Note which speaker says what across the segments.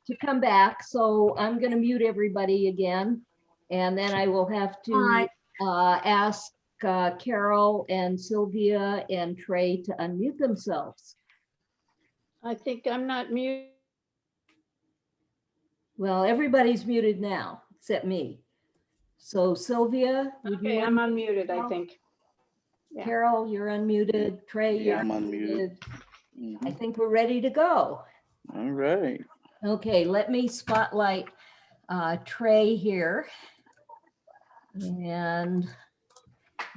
Speaker 1: to come back, so I'm going to mute everybody again. And then I will have to ask Carol and Sylvia and Trey to unmute themselves.
Speaker 2: I think I'm not muted.
Speaker 1: Well, everybody's muted now, except me. So Sylvia, would you
Speaker 2: Okay, I'm
Speaker 1: want
Speaker 2: unmuted, I think. Yeah.
Speaker 1: Carol, you're unmuted. Trey,
Speaker 3: Yeah,
Speaker 1: you're
Speaker 3: I'm unmuted.
Speaker 1: I think we're ready to go.
Speaker 3: All right.
Speaker 1: Okay, let me spotlight Trey here. And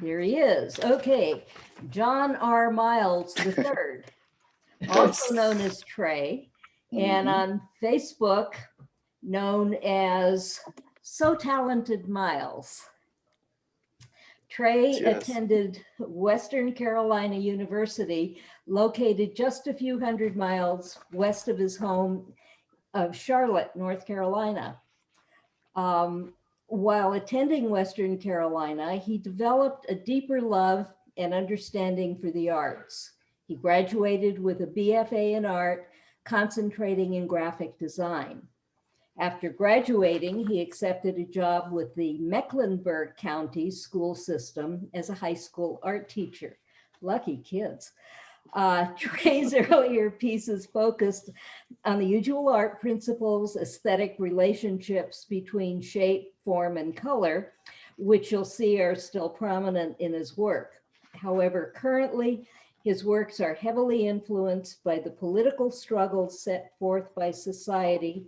Speaker 1: there he is. Okay, John R. Miles III, also known as Trey, and on Facebook, known as So Talented Miles. Trey attended Western Carolina University, located just a few hundred miles west of his home of Charlotte, North Carolina. While attending Western Carolina, he developed a deeper love and understanding for the arts. He graduated with a BFA in art, concentrating in graphic design. After graduating, he accepted a job with the Mecklenburg Counties school system as a high school art teacher. Lucky kids. Trey's earlier pieces focused on the usual art principles, aesthetic relationships between shape, form, and color, which you'll see are still prominent in his work. However, currently, his works are heavily influenced by the political struggles set forth by society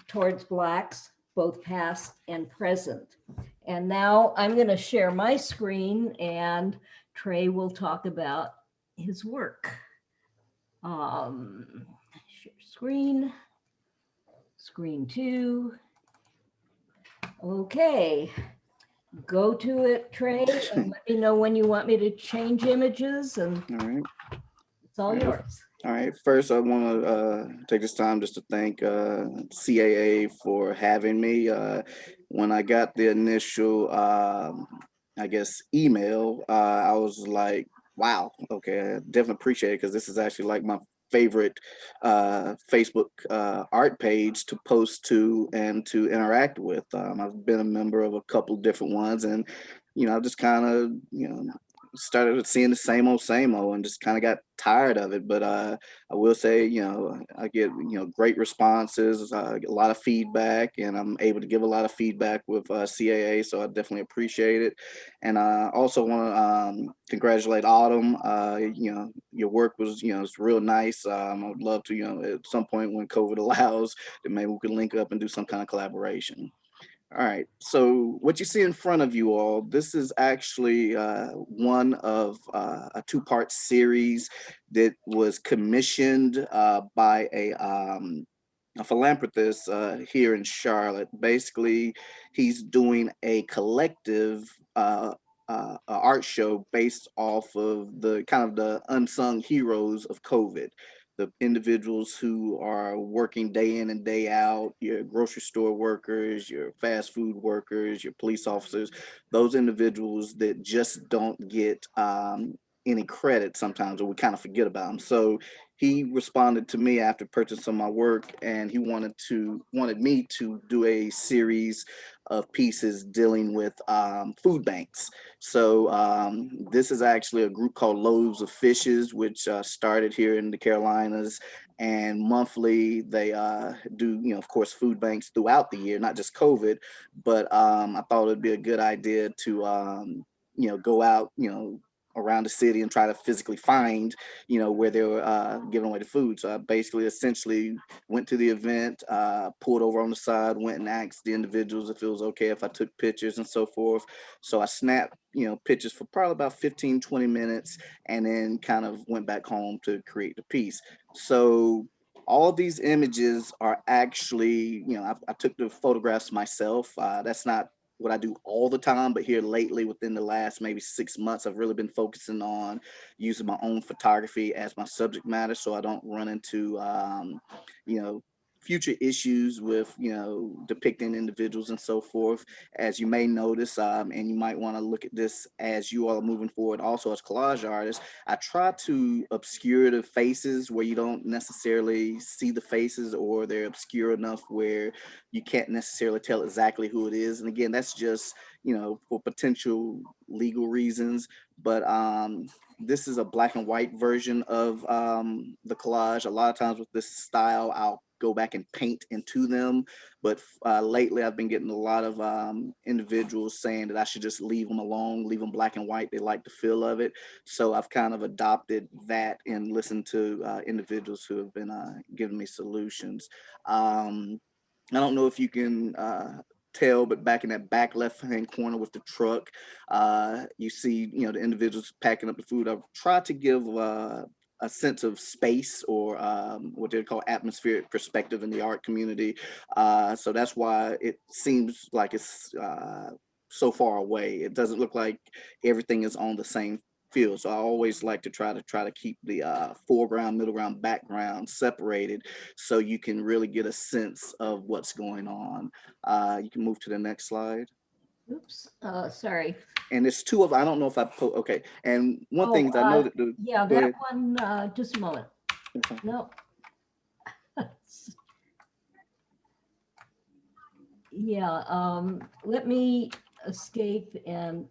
Speaker 1: towards Blacks, both past and present. And now I'm going to share my screen and Trey will talk about his work. Share screen, screen 2. Okay, go to it, Trey, and let me know when you want me to change images, and
Speaker 3: All right.
Speaker 1: it's all yours.
Speaker 3: All right. First, I want to take this time just to thank CAA for having me. When I got the initial, I guess, email, I was like, wow, okay, I definitely appreciate it because this is actually like my favorite Facebook art page to post to and to interact with. I've been a member of a couple different ones, and I've just kind of started seeing the same old and just kind of got tired of it. But I will say, I get great responses, I get a lot of feedback, and I'm able to give a lot of feedback with CAA, so I definitely appreciate it. And I also want to congratulate Autumn. Your work was it's real nice. I would love to at some point when COVID allows that maybe we could link up and do some kind of collaboration. All right. So what you see in front of you all, this is actually one of a two-part series that was commissioned by a philanthropist here in Charlotte. Basically, he's doing a collective art show based off of the kind of the unsung heroes of COVID, the individuals who are working day in and day out, your grocery store workers, your fast food workers, your police officers, those individuals that just don't get any credit sometimes, or we kind of forget about them. So he responded to me after purchasing my work, and he wanted me to do a series of pieces dealing with food banks. So this is actually a group called Loaves of Fishes, which started here in the Carolinas, and monthly they do, of course, food banks throughout the year, not just COVID. But I thought it'd be a good idea to go out, around the city and try to physically find, where they were giving away the food. So I basically essentially went to the event, pulled over on the side, went and asked the individuals if it was okay if I took pictures and so forth. So I snapped, pictures for probably about 15, 20 minutes, and then kind of went back home to create the piece. So all these images are actually, I took the photographs myself. That's not what I do all the time, but here lately, within the last maybe 6 months, I've really been focusing on using my own photography as my subject matter, so I don't run into, you know, future issues with, depicting individuals and so forth, as you may notice, and you might want to look at this as you all are moving forward also as collage artists. I try to obscure the faces where you don't necessarily see the faces, or they're obscure enough where you can't necessarily tell exactly who it is. And again, that's just, for potential legal reasons. But this is a black and white version of the collage. A lot of times with this style, I'll go back and paint into them. But lately, I've been getting a lot of individuals saying that I should just leave them alone, leave them black and white. They like the feel of it. So I've kind of adopted that and listened to individuals who have been giving me solutions. I don't know if you can tell, but back in that back left-hand corner with the truck, you see, the individuals packing up the food. I've tried to give a sense of space, or what they call atmospheric perspective in the art community. So that's why it seems like it's so far away. It doesn't look like everything is on the same field. So I always like to try to keep the foreground, middle ground, background separated, so you can really get a sense of what's going on. You can move to the next slide.
Speaker 1: Oops, sorry.
Speaker 3: And there's two of, I don't know if okay. And one thing is I know that
Speaker 1: yeah,
Speaker 3: go
Speaker 1: that
Speaker 3: ahead.
Speaker 1: one, just a moment.
Speaker 3: Okay.
Speaker 1: No. Yeah, let me escape and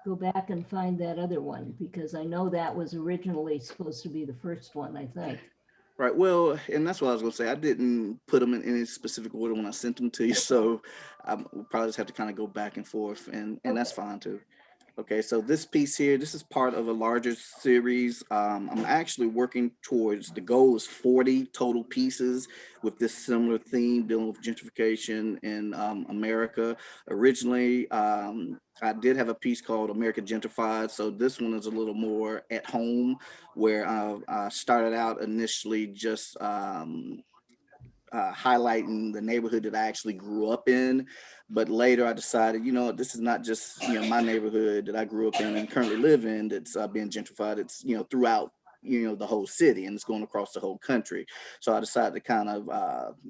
Speaker 1: go back and find that other one, because I know that was originally supposed to be the first one, I think.
Speaker 3: Right. Well, and that's what I was going to say. I didn't put them in any specific order when I sent them to you, so we'll probably just have to kind of go back and forth, and that's fine too. Okay, so this piece here, this is part of a larger series. I'm actually working towards, the goal is 40 total pieces with this similar theme dealing with gentrification in America. Originally, I did have a piece called America Gentrified. So this one is a little more at home, where I started out initially just highlighting the neighborhood that I actually grew up in. But later I decided, this is not just, my neighborhood that I grew up in and currently live in that's being gentrified. It's, throughout, the whole city, and it's going across the whole country. So I decided to kind of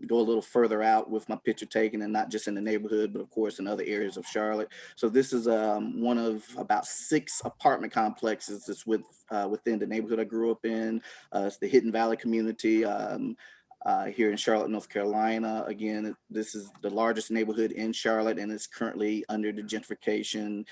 Speaker 3: go a little further out with my picture taking, and not just in the neighborhood, but of course in other areas of Charlotte. So this is one of about 6 apartment complexes that's within the neighborhood I grew up in. It's the Hidden Valley community. Here in Charlotte, North Carolina. Again, this is the largest neighborhood in Charlotte, and it's currently under the gentrification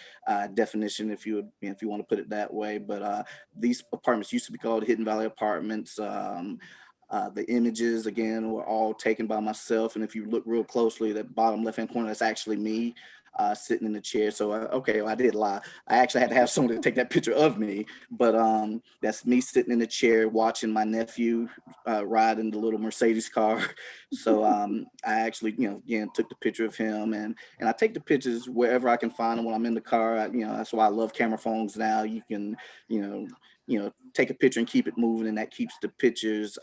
Speaker 3: definition, if you want to put it that way. But these apartments used to be called Hidden Valley Apartments. The images, again, were all taken by myself, and if you look real closely, that bottom left-hand corner, that's actually me. Sitting in the chair. So I did lie. I actually had to have someone to take that picture of me, but that's me sitting in the chair watching my nephew ride in the little Mercedes car. So I actually, again, took the picture of him, and I take the pictures wherever I can find them when I'm in the car. That's why I love camera phones now. You can, take a picture and keep it moving, and that keeps the pictures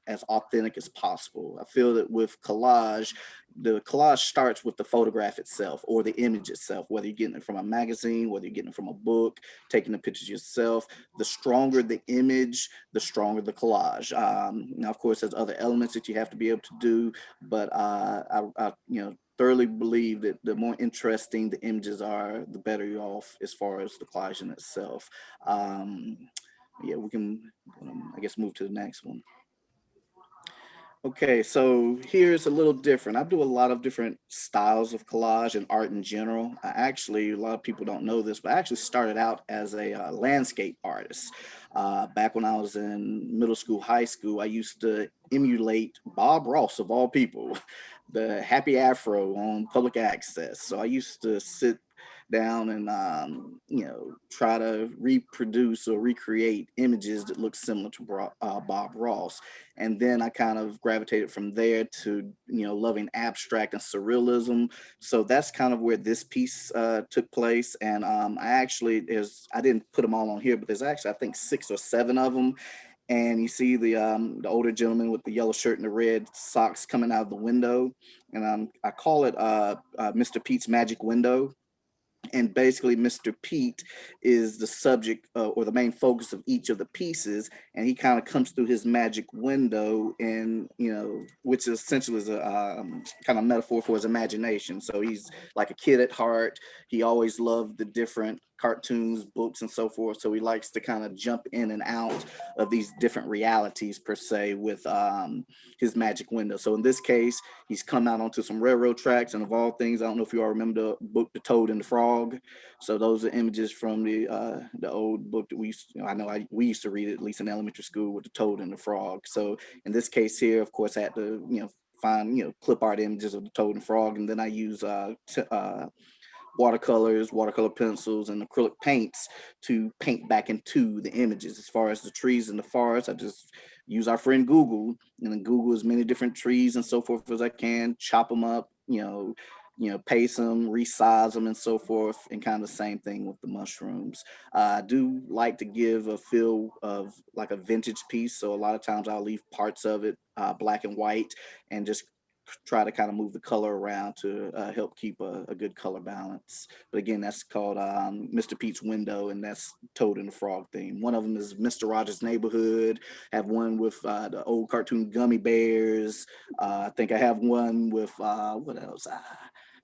Speaker 3: as authentic as possible. I feel that with collage, the collage starts with the photograph itself, or the image itself, whether you're getting it from a magazine, whether you're getting it from a book, taking the pictures yourself. The stronger the image, the stronger the collage. Now, of course, there's other elements that you have to be able to do, but I thoroughly believe that the more interesting the images are, the better you're off as far as the collage in itself. Yeah, we can, I guess, move to the next one. Okay, so here's a little different. I do a lot of different styles of collage and art in general. A lot of people don't know this, but I actually started out as a landscape artist. Back when I was in middle school, high school, I used to emulate Bob Ross, of all people, the Happy Afro on public access. So I used to sit down and try to reproduce or recreate images that look similar to Bob Ross. And then I kind of gravitated from there to loving abstract and surrealism. So that's kind of where this piece took place. And I didn't put them all on here, but there's actually, I think, 6 or 7 of them. And you see the older gentleman with the yellow shirt and the red socks coming out of the window, and I call it Mr. Pete's Magic Window. And basically Mr. Pete is the subject or the main focus of each of the pieces, and he kind of comes through his magic window, and which essentially is a kind of metaphor for his imagination. So he's like a kid at heart. He always loved the different cartoons, books, and so forth. So he likes to kind of jump in and out of these different realities per se with his magic window. So in this case, he's come out onto some railroad tracks, and of all things, I don't know if you all remember the book The Toad and the Frog. So those are images from the old book that we we used to read it, at least in elementary school, with The Toad and the Frog. So in this case here, of course, I had to find clip art images of the Toad and Frog, and then I use watercolors, watercolor pencils, and acrylic paints to paint back into the images. As far as the trees in the forest, I just use our friend Google, and then Google as many different trees and so forth as I can, chop them up, paste them, resize them, and so forth, and kind of the same thing with the mushrooms. I do like to give a feel of like a vintage piece, so a lot of times I'll leave parts of it black and white, and just try to kind of move the color around to help keep a good color balance. But again, that's called Mr. Pete's Window, and that's Toad and the Frog theme. One of them is Mr. Rogers' Neighborhood. I have one with the old cartoon Gummy Bears. I think I have one with what else?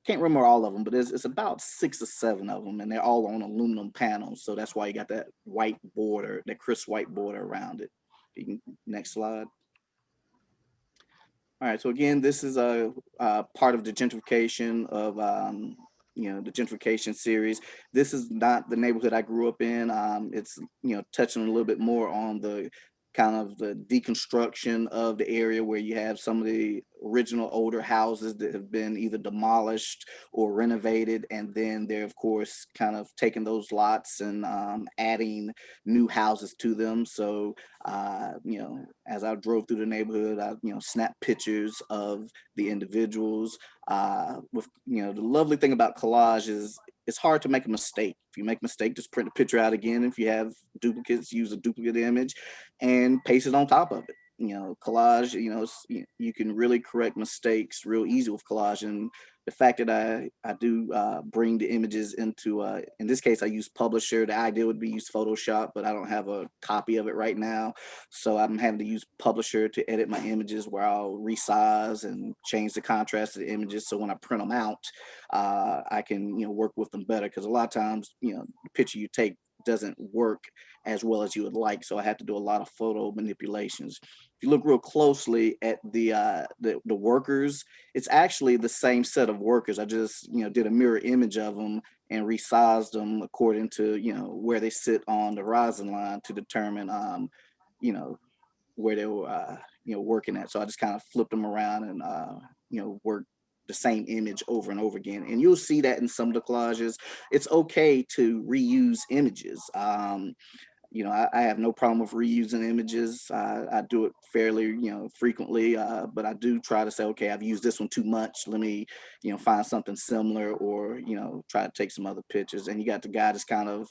Speaker 3: Can't remember all of them, but it's about 6 or 7 of them, and they're all on aluminum panels. So that's why you got that white border, that crisp white border around it. Next slide. All right, so again, this is a part of the gentrification of the gentrification series. This is not the neighborhood I grew up in. It's touching a little bit more on the kind of the deconstruction of the area, where you have some of the original older houses that have been either demolished or renovated, and then they're of course kind of taking those lots and adding new houses to them. So as I drove through the neighborhood, I snapped pictures of the individuals. With the lovely thing about collage is it's hard to make a mistake. If you make a mistake, just print the picture out again. If you have duplicates, use a duplicate image and paste it on top of it. Collage, you can really correct mistakes real easy with collage. And the fact that I do bring the images into, in this case, I use Publisher. The idea would be use Photoshop, but I don't have a copy of it right now. So I'm having to use Publisher to edit my images, where I'll resize and change the contrast of the images. So when I print them out, I can, work with them better. Because a lot of times, the picture you take doesn't work as well as you would like. So I have to do a lot of photo manipulations. If you look real closely at the workers, it's actually the same set of workers. I just did a mirror image of them and resized them according to where they sit on the horizon line to determine where they were working at. So I just kind of flipped them around and worked the same image over and over again. And you'll see that in some of the collages. It's okay to reuse images. I have no problem with reusing images. I do it fairly, frequently, but I do try to say, okay, I've used this one too much. Let me, find something similar, or, try to take some other pictures. And you got the guy that's kind of,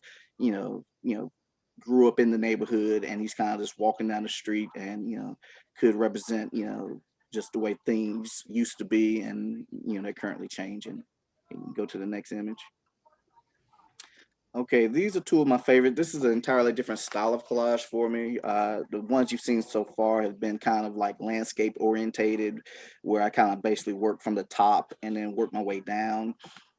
Speaker 3: grew up in the neighborhood, and he's kind of just walking down the street, and, could represent, just the way things used to be, and, they're currently changing. You can go to the next image. Okay, these are two of my favorite. This is an entirely different style of collage for me. The ones you've seen so far have been kind of like landscape orientated, where I kind of basically work from the top and then work my way down.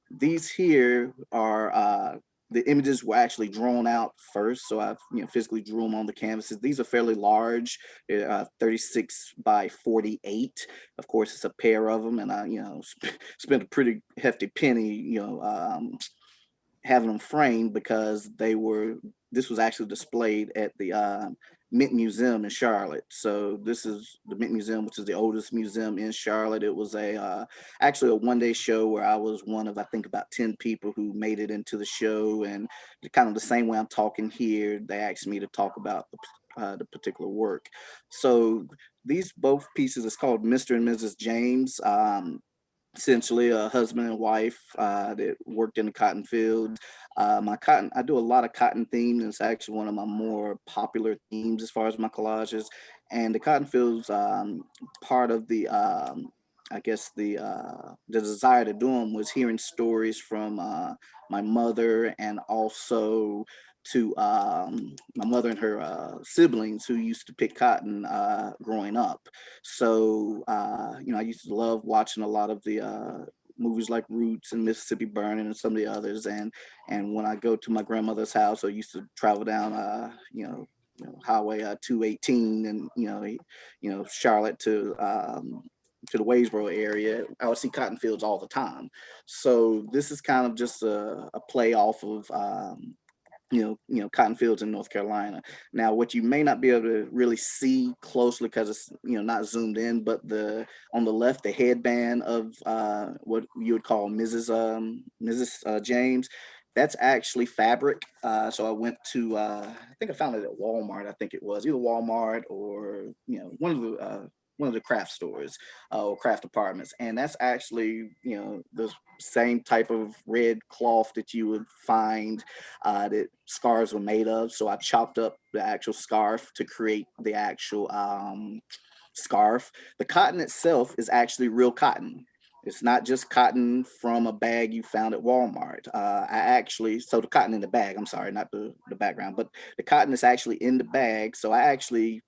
Speaker 3: These here are the images were actually drawn out first, so I've physically drew them on the canvases. These are fairly large, 36 by 48. Of course, it's a pair of them, and I spent a pretty hefty penny having them framed, because this was actually displayed at the Mint Museum in Charlotte. So this is the Mint Museum, which is the oldest museum in Charlotte. It was actually a one-day show where I was one of, I think, about 10 people who made it into the show. And kind of the same way I'm talking here, they asked me to talk about the particular work. So these both pieces is called Mr. and Mrs. James. Essentially a husband and wife that worked in the cotton field. I do a lot of cotton themes. It's actually one of my more popular themes as far as my collages. And the cotton fields part of the I guess the desire to do them was hearing stories from my mother, and also to my mother and her siblings who used to pick cotton growing up. So I used to love watching a lot of the movies like Roots and Mississippi Burning and some of the others. And when I go to my grandmother's house, I used to travel down Highway 218, and Charlotte to the Waysboro area. I would see cotton fields all the time. So this is kind of just a play off of cotton fields in North Carolina. Now, what you may not be able to really see closely because it's not zoomed in, but on the left, the headband of what you would call Mrs. James, that's actually fabric. So I went to I think I found it at Walmart. I think it was either Walmart or one of the craft stores or craft departments, and that's actually the same type of red cloth that you would find that scarves were made of. So I chopped up the actual scarf to create the actual scarf. The cotton itself is actually real cotton. It's not just cotton from a bag you found at Walmart. So the cotton in the bag, I'm sorry, not the background, but the cotton is actually in the bag. So I actually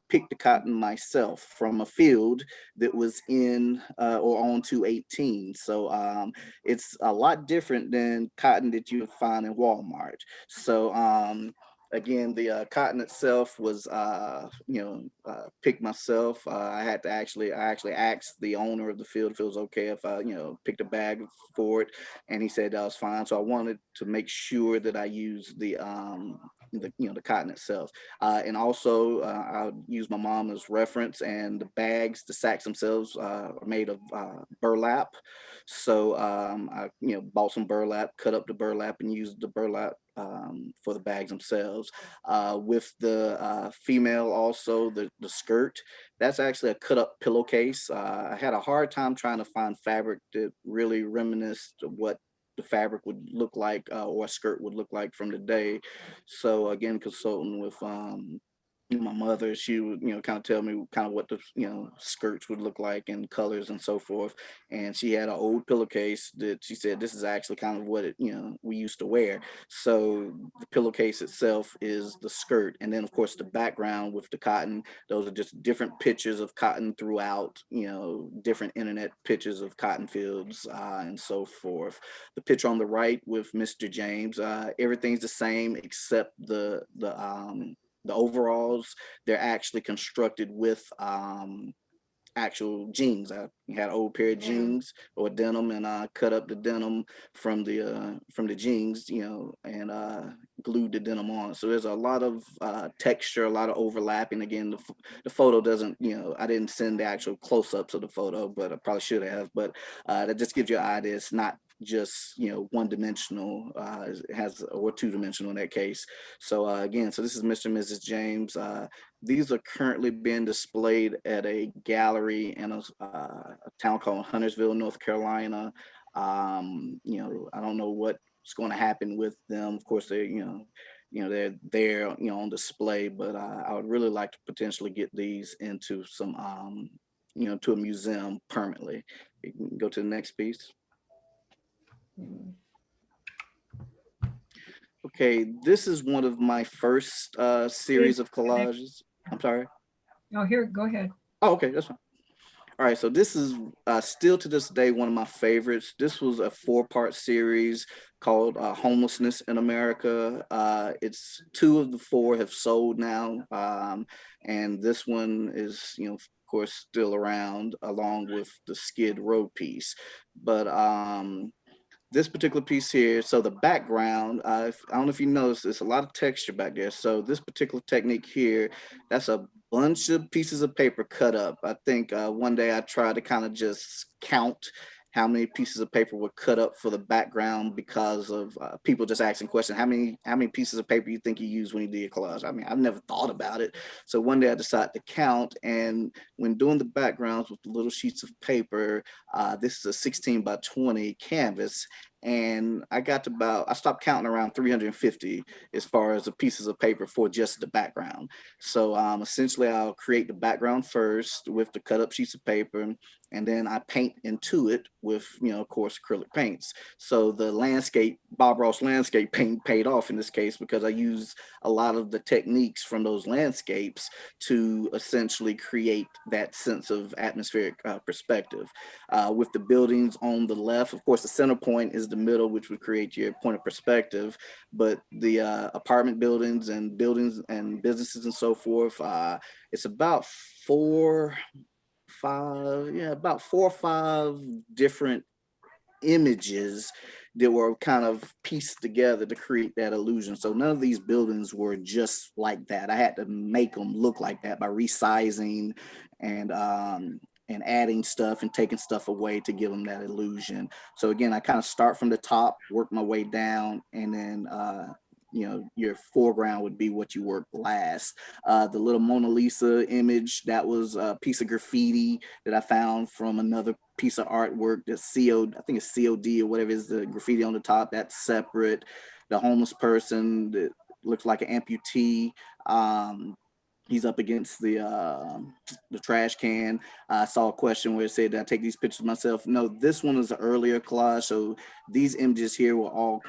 Speaker 3: picked the cotton myself from a field that was in or on 218. So it's a lot different than cotton that you would find in Walmart. So again, the cotton itself was picked myself. I actually asked the owner of the field if it was okay if I picked a bag for it, and he said that was fine. So I wanted to make sure that I used the cotton itself, and also I would use my mom as reference. And the bags, the sacks themselves are made of burlap. So I bought some burlap, cut up the burlap, and used the burlap for the bags themselves. With the female, also the skirt, that's actually a cut up pillowcase. I had a hard time trying to find fabric that really reminisced of what the fabric would look like, or a skirt would look like from the day. So again, consulting with my mother, she would kind of tell me kind of what the skirts would look like and colors and so forth. And she had an old pillowcase that she said this is actually kind of what it we used to wear. So the pillowcase itself is the skirt, and then of course the background with the cotton, those are just different pictures of cotton throughout, different internet pictures of cotton fields and so forth. The picture on the right with Mr. James, everything's the same except the overalls. They're actually constructed with actual jeans. I had an old pair of jeans or denim, and I cut up the denim from the jeans, and glued the denim on. So there's a lot of texture, a lot of overlapping. Again, the photo doesn't, I didn't send the actual close-ups of the photo, but I probably should have. But that just gives you an idea. It's not just one dimensional, it has, or two dimensional in that case. So again, so this is Mr. and Mrs. James. These are currently being displayed at a gallery in a town called Huntersville, North Carolina. I don't know what's going to happen with them. Of course, they're there, on display, but I would really like to potentially get these into some, to a museum permanently. You can go to the next piece. Okay, this is one of my first series of collages. I'm sorry.
Speaker 4: No, here, go ahead.
Speaker 3: Oh, okay, that's fine. All right, so this is still to this day one of my favorites. This was a 4-part series called Homelessness in America. It's 2 of the 4 have sold now, and this one is, of course, still around, along with the Skid Row piece. But this particular piece here, so the background, I don't know if you noticed, there's a lot of texture back there. So this particular technique here, that's a bunch of pieces of paper cut up. I think one day I tried to kind of just count how many pieces of paper were cut up for the background, because of people just asking questions, how many pieces of paper you think you use when you do your collage? I mean, I've never thought about it. So one day I decided to count, and when doing the backgrounds with the little sheets of paper, this is a 16 by 20 canvas, and I stopped counting around 350 as far as the pieces of paper for just the background. So essentially I'll create the background first with the cut up sheets of paper, and then I paint into it with, of course, acrylic paints. So the landscape, Bob Ross landscape paint paid off in this case because I use a lot of the techniques from those landscapes to essentially create that sense of atmospheric perspective. With the buildings on the left, of course, the center point is the middle, which would create your point of perspective. But the apartment buildings and businesses and so forth, it's about about 4 or 5 different images that were kind of pieced together to create that illusion. So none of these buildings were just like that. I had to make them look like that by resizing and adding stuff and taking stuff away to give them that illusion. So again, I kind of start from the top, work my way down, and then your foreground would be what you work last. The little Mona Lisa image, that was a piece of graffiti that I found from another piece of artwork that's I think it's COD or whatever is the graffiti on the top. That's separate. The homeless person that looks like an amputee. He's up against the trash can. I saw a question where it said, "Did I take these pictures myself?" No, this one is an earlier collage. So these images here were all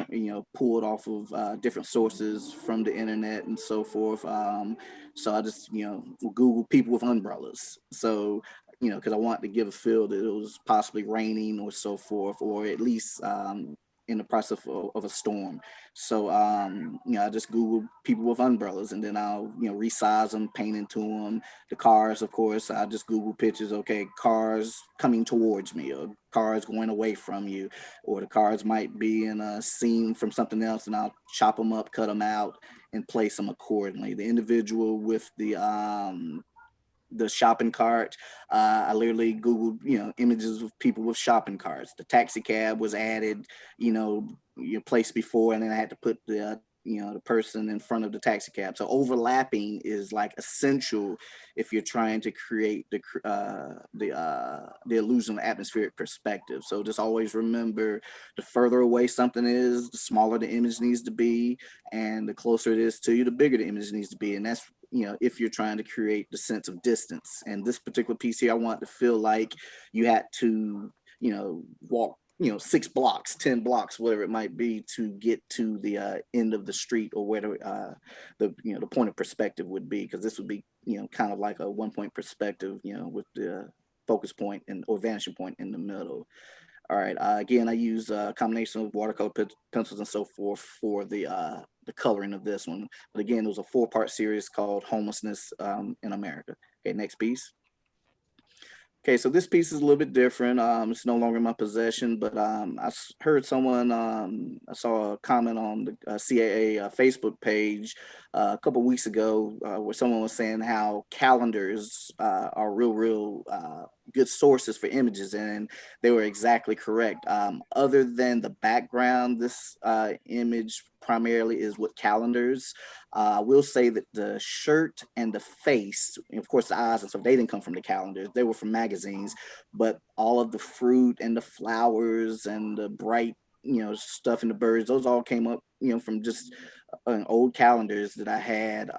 Speaker 3: pulled off of different sources from the internet and so forth. So I just Google people with umbrellas. So because I wanted to give a feel that it was possibly raining or so forth, or at least in the process of a storm. So I just Google people with umbrellas, and then I'll resize them, paint into them. The cars, of course, I just Google pictures. Okay, cars coming towards me, or cars going away from you, or the cars might be in a scene from something else, and I'll chop them up, cut them out, and place them accordingly. The individual with the shopping cart, I literally Googled, images of people with shopping carts. The taxi cab was added, your place before, and then I had to put the person in front of the taxi cab. So overlapping is like essential if you're trying to create the illusion of atmospheric perspective. So just always remember, the further away something is, the smaller the image needs to be, and the closer it is to you, the bigger the image needs to be. And that's if you're trying to create the sense of distance. And this particular piece here, I want to feel like you had to walk 6 blocks, 10 blocks, whatever it might be, to get to the end of the street, or where the point of perspective would be, because this would be kind of like a 1-point perspective, with the focus point or vanishing point in the middle. All right. Again, I use a combination of watercolor pencils and so forth for the coloring of this one. But again, it was a 4-part series called Homelessness in America. Okay, next piece. Okay, so this piece is a little bit different. It's no longer in my possession, but I heard someone, I saw a comment on the CAA Facebook page a couple of weeks ago where someone was saying how calendars are real good sources for images, and they were exactly correct. Other than the background, this image primarily is with calendars. I will say that the shirt and the face, and of course the eyes and stuff, they didn't come from the calendars. They were from magazines, but all of the fruit and the flowers and the bright, stuff and the birds, those all came up, from just old calendars that I had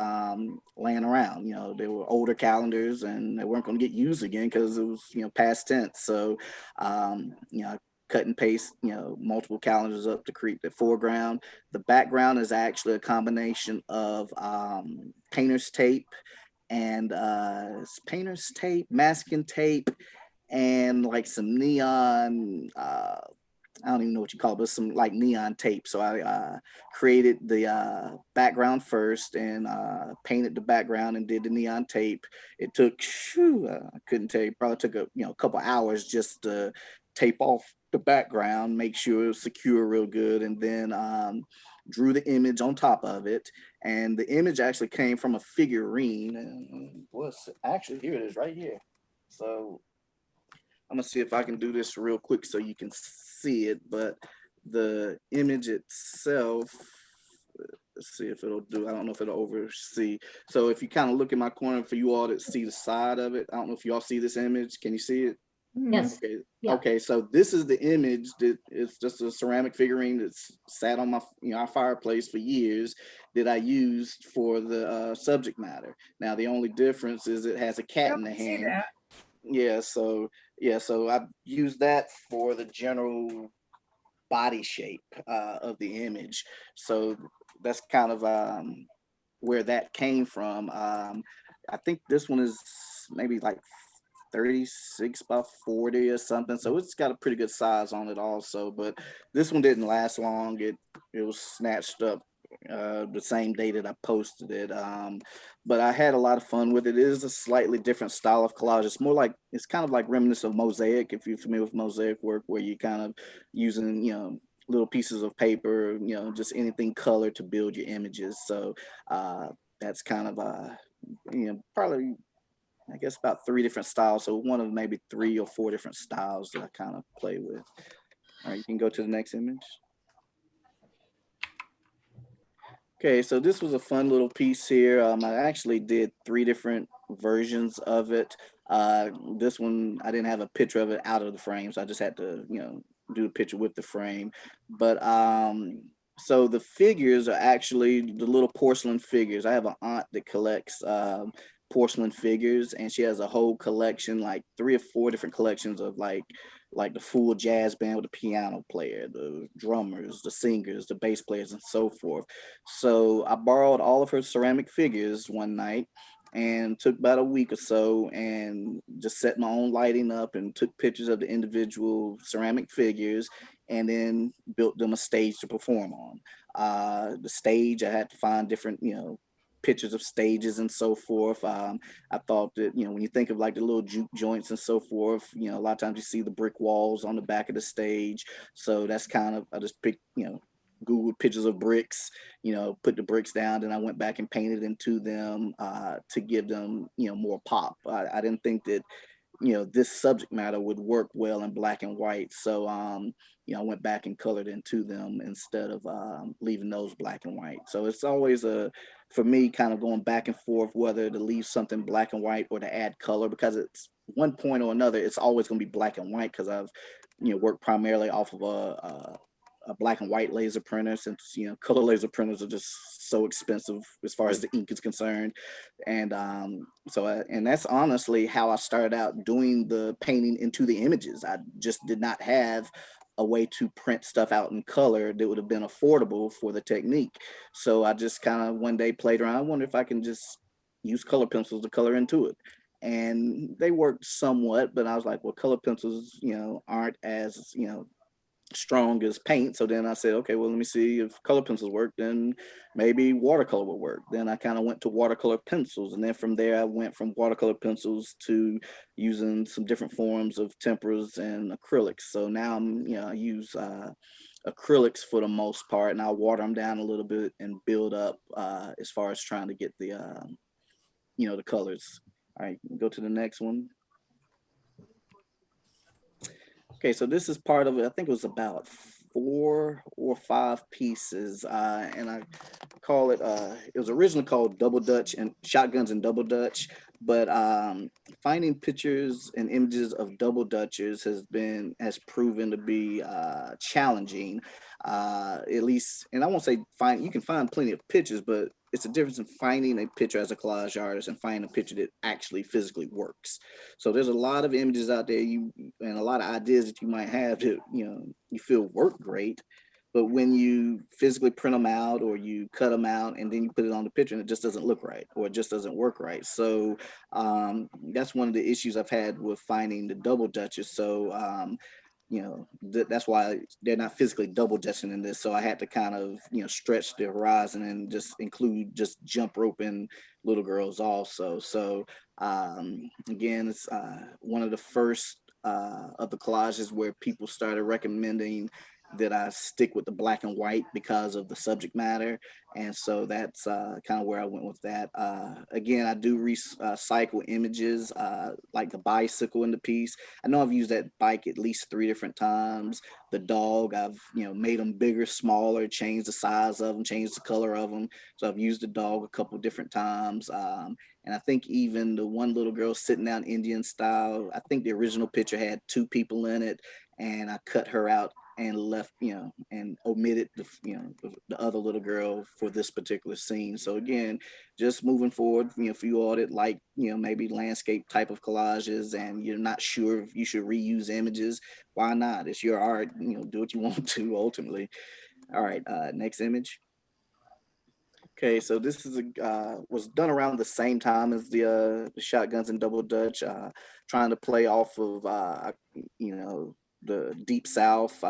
Speaker 3: laying around. They were older calendars and they weren't going to get used again because it was, past tense. So, I cut and paste, multiple calendars up to create the foreground. The background is actually a combination of painter's tape and masking tape, and like some neon, I don't even know what you call it, but some like neon tape. So I created the background first and painted the background and did the neon tape. It took, I couldn't tell you, probably took a couple hours just to tape off the background, make sure it was secure real good, and then drew the image on top of it. And the image actually came from a figurine. And was actually, here it is right here. So I'm gonna see if I can do this real quick so you can see it, but the image itself, let's see if it'll do. I don't know if it'll oversee. So if you kind of look in my corner for you all to see the side of it, I don't know if you all see this image. Can you see it?
Speaker 1: Yes.
Speaker 3: Okay.
Speaker 1: Yeah.
Speaker 3: Okay. So this is the image that it's just a ceramic figurine that's sat on my, our fireplace for years that I used for the subject matter. Now the only difference is it has a cat in the hand. Yeah. So I use that for the general body shape of the image. So that's kind of where that came from. I think this one is maybe like 36 by 40 or something. So it's got a pretty good size on it also, but this one didn't last long. It was snatched up the same day that I posted it. But I had a lot of fun with it. It is a slightly different style of collage. It's kind of like reminiscent of mosaic, if you're familiar with mosaic work, where you kind of using, little pieces of paper, just anything colored to build your images. So that's kind of probably, I guess, about 3 different styles. So one of maybe 3 or 4 different styles that I kind of play with. All right, you can go to the next image. Okay, so this was a fun little piece here. I actually did 3 different versions of it. This one, I didn't have a picture of it out of the frame, so I just had to, do a picture with the frame. But so the figures are actually the little porcelain figures. I have an aunt that collects porcelain figures, and she has a whole collection, like 3 or 4 different collections of like the full jazz band with the piano player, the drummers, the singers, the bass players, and so forth. So I borrowed all of her ceramic figures one night and took about a week or so and just set my own lighting up and took pictures of the individual ceramic figures and then built them a stage to perform on. The stage, I had to find different, pictures of stages and so forth. I thought that, when you think of like the little juke joints and so forth, a lot of times you see the brick walls on the back of the stage. So that's kind of, I just picked, Googled pictures of bricks, put the bricks down, and I went back and painted into them to give them, more pop. I didn't think that, this subject matter would work well in black and white. So, I went back and colored into them instead of leaving those black and white. So it's always for me, kind of going back and forth whether to leave something black and white or to add color, because it's one point or another, it's always going to be black and white because I've, worked primarily off of a black and white laser printer, since color laser printers are just so expensive as far as the ink is concerned. And and that's honestly how I started out doing the painting into the images. I just did not have a way to print stuff out in color that would have been affordable for the technique. So I just kind of one day played around. I wonder if I can just use color pencils to color into it. And they worked somewhat, but I was like, well, color pencils, aren't as, strong as paint. So then I said, okay, well, let me see if color pencils work, then maybe watercolor will work. Then I kind of went to watercolor pencils. And then from there, I went from watercolor pencils to using some different forms of temperas and acrylics. So now I use acrylics for the most part, and I'll water them down a little bit and build up as far as trying to get the, the colors. All right, go to the next one. Okay, so this is part of it. I think it was about 4 or 5 pieces, and I call it. It was originally called Double Dutch and Shotguns and Double Dutch, but finding pictures and images of double dutchers has proven to be challenging. At least, and I won't say find. You can find plenty of pictures, but it's a difference in finding a picture as a collage artist and finding a picture that actually physically works. So there's a lot of images out there and a lot of ideas that you might have that you feel work great, but when you physically print them out or you cut them out and then you put it on the picture and it just doesn't look right or it just doesn't work right. So that's one of the issues I've had with finding the double dutches. So that's why they're not physically double dutching in this. So I had to kind of stretch the horizon and just include just jump roping little girls also. So again, it's one of the first of the collages where people started recommending that I stick with the black and white because of the subject matter. And so that's kind of where I went with that. Again, I do recycle images, like the bicycle in the piece. I know I've used that bike at least 3 different times. The dog, I've made them bigger, smaller, changed the size of them, changed the color of them. So I've used the dog a couple different times. And I think even the one little girl sitting down Indian style, I think the original picture had 2 people in it, and I cut her out and left, and omitted the other little girl for this particular scene. So again, just moving forward, for you all that like, maybe landscape type of collages and you're not sure if you should reuse images, why not? It's your art, do what you want to ultimately. All right, next image. Okay, so this is was done around the same time as the Shotguns and Double Dutch, trying to play off of the Deep South,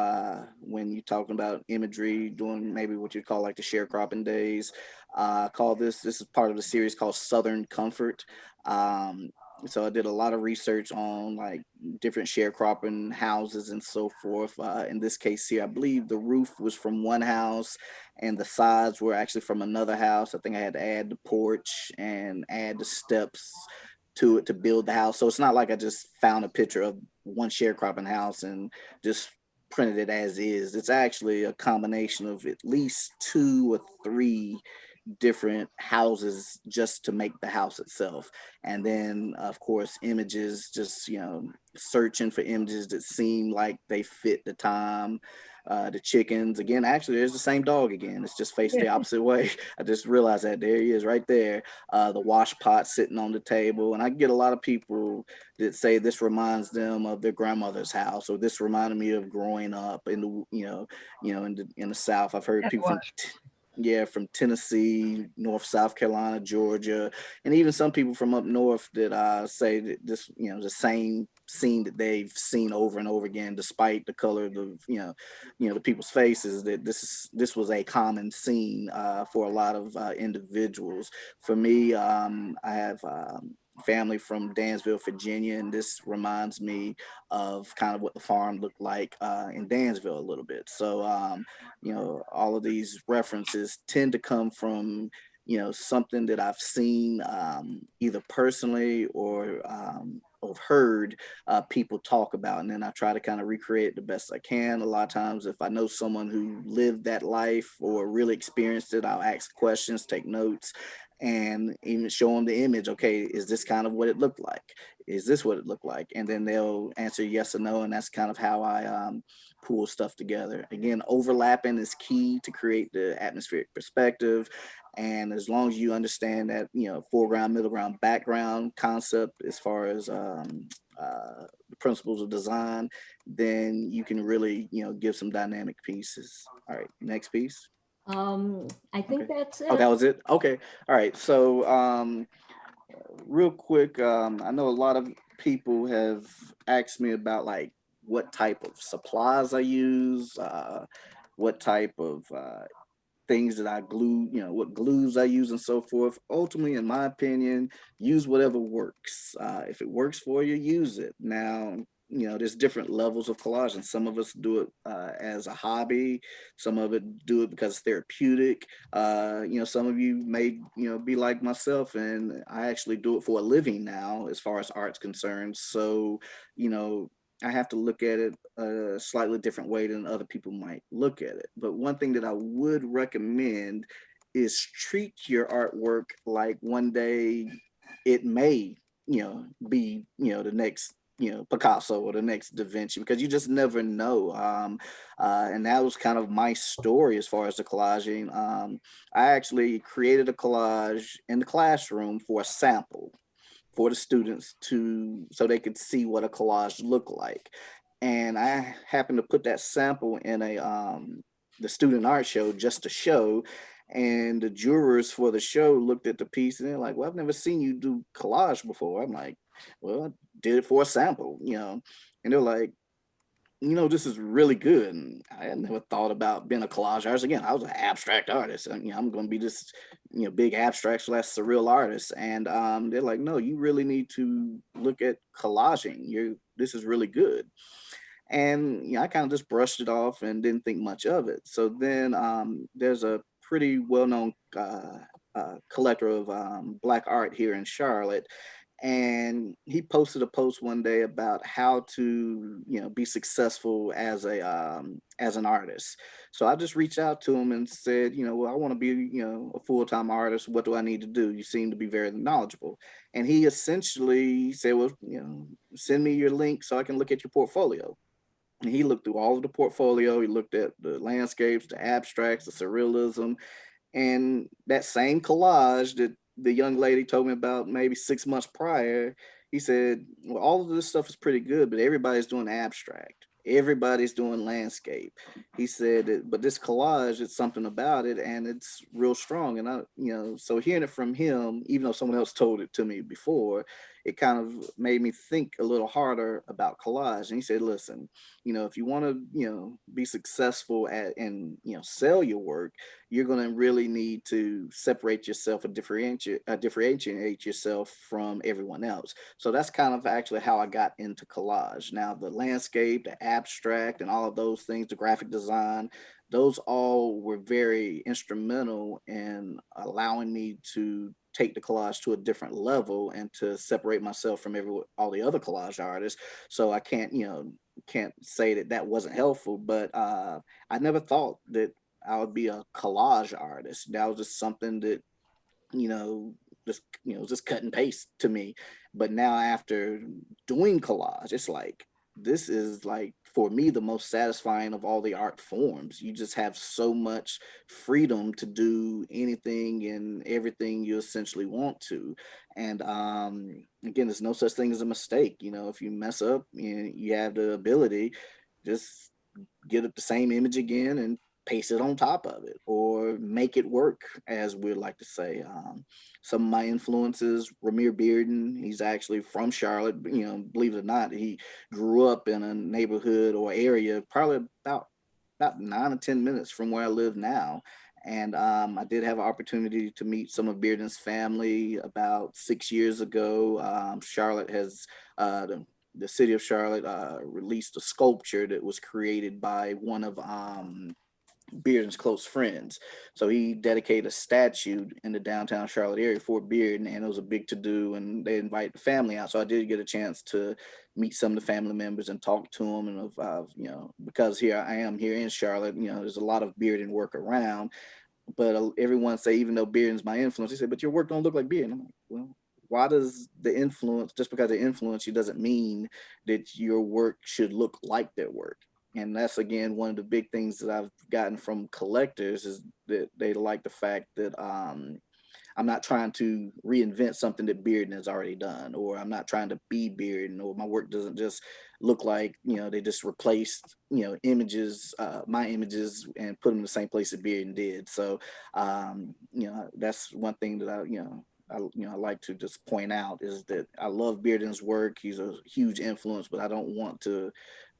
Speaker 3: when you're talking about imagery, doing maybe what you call like the sharecropping days. Call this is part of the series called Southern Comfort. Um, so I did a lot of research on like different sharecropping houses and so forth. In this case here, I believe the roof was from one house and the sides were actually from another house. I think I had to add the porch and add the steps to it to build the house. So it's not like I just found a picture of one sharecropping house and just printed it as is. It's actually a combination of at least 2 or 3 different houses just to make the house itself. And then of course images, just searching for images that seem like they fit the time. The chickens, again, actually there's the same dog again, it's just faced the opposite way. I just realized that, there he is right there. The wash pot sitting on the table, and I get a lot of people that say this reminds them of their grandmother's house, or this reminded me of growing up in the in the South. I've heard people from from Tennessee, North, South Carolina, Georgia, and even some people from up north that say that this, the same scene that they've seen over and over again, despite the color of the, the people's faces, that this was a common scene for a lot of individuals. For me, I have family from Dansville, Virginia, and this reminds me of kind of what the farm looked like in Dansville a little bit. So all of these references tend to come from something that I've seen either personally or heard people talk about, and then I try to kind of recreate the best I can. A lot of times if I know someone who lived that life or really experienced it, I'll ask questions, take notes, and even show them the image. Okay, is this kind of what it looked like? Is this what it looked like? And then they'll answer yes or no, and that's kind of how I pull stuff together. Again, overlapping is key to create the atmospheric perspective. And as long as you understand that, foreground, middle ground, background concept as far as the principles of design, then you can really, give some dynamic pieces. All right, next piece.
Speaker 1: I think
Speaker 3: Okay.
Speaker 1: that's
Speaker 3: Oh,
Speaker 1: it.
Speaker 3: that was it? Okay. All right. So real quick, I know a lot of people have asked me about like what type of supplies I use, what type of things that I glue, what glues I use and so forth. Ultimately, in my opinion, use whatever works. If it works for you, use it. Now, there's different levels of collage, and some of us do it as a hobby. Some of it do it because it's therapeutic. Some of you may, be like myself, and I actually do it for a living now, as far as art's concerned. So, I have to look at it a slightly different way than other people might look at it. But one thing that I would recommend is treat your artwork like one day it may, be, the next, Picasso or the next Da Vinci, because you just never know. And that was kind of my story as far as the collaging. I actually created a collage in the classroom for a sample for the students so they could see what a collage looked like. And I happened to put that sample in the student art show just to show. And the jurors for the show looked at the piece and they're like, "Well, I've never seen you do collage before." I'm like, "Well, I did it for a sample, And they're like, this is really good." And I had never thought about being a collage artist. Again, I was an abstract artist. And, I'm going to be this, big abstract / surreal artist. And they're like, "No, you really need to look at collaging. This is really good." And I kind of just brushed it off and didn't think much of it. So then there's a pretty well-known collector of Black art here in Charlotte, and he posted a post one day about how to be successful as an artist. So I just reached out to him and said, well, I want to be a full-time artist. What do I need to do? You seem to be very knowledgeable. And he essentially said, well, send me your link so I can look at your portfolio. And he looked through all of the portfolio. He looked at the landscapes, the abstracts, the surrealism, and that same collage that the young lady told me about maybe 6 months prior. He said, well, all of this stuff is pretty good, but everybody's doing abstract. Everybody's doing landscape. He said, but this collage, it's something about it and it's real strong. And so hearing it from him, even though someone else told it to me before, it kind of made me think a little harder about collage. And he said, listen, if you want to, be successful and sell your work, you're going to really need to separate yourself and differentiate yourself from everyone else. So that's kind of actually how I got into collage. Now, the landscape, the abstract, and all of those things, the graphic design, those all were very instrumental in allowing me to take the collage to a different level and to separate myself from all the other collage artists. So I can't say that wasn't helpful, but I never thought that I would be a collage artist. That was just something that, just cut and paste to me. But now after doing collage, it's like, this is like, for me, the most satisfying of all the art forms. You just have so much freedom to do anything and everything you essentially want to. And again, there's no such thing as a mistake. If you mess up, you have the ability, just get up the same image again and paste it on top of it or make it work, as we like to say. Some of my influences, Ramir Bearden, he's actually from Charlotte. Believe it or not, he grew up in a neighborhood or area probably about 9 or 10 minutes from where I live now. And I did have an opportunity to meet some of Bearden's family about 6 years ago. Charlotte has the city of Charlotte released a sculpture that was created by one of Bearden's close friends. So he dedicated a statue in the downtown Charlotte area for Bearden, and it was a big to-do, and they invited the family out. So I did get a chance to meet some of the family members and talk to them. And because here I am here in Charlotte, there's a lot of Bearden work around, but everyone say, even though Bearden's my influence, they say, but your work don't look like Bearden. I'm like, well, why does the influence, just because they influence you doesn't mean that your work should look like their work. And that's, again, one of the big things that I've gotten from collectors, is that they like the fact that I'm not trying to reinvent something that Bearden has already done, or I'm not trying to be Bearden, or my work doesn't just look like, they just replaced, images, my images, and put them in the same place that Bearden did. So, that's one thing that I like to just point out, is that I love Bearden's work. He's a huge influence, but I don't want to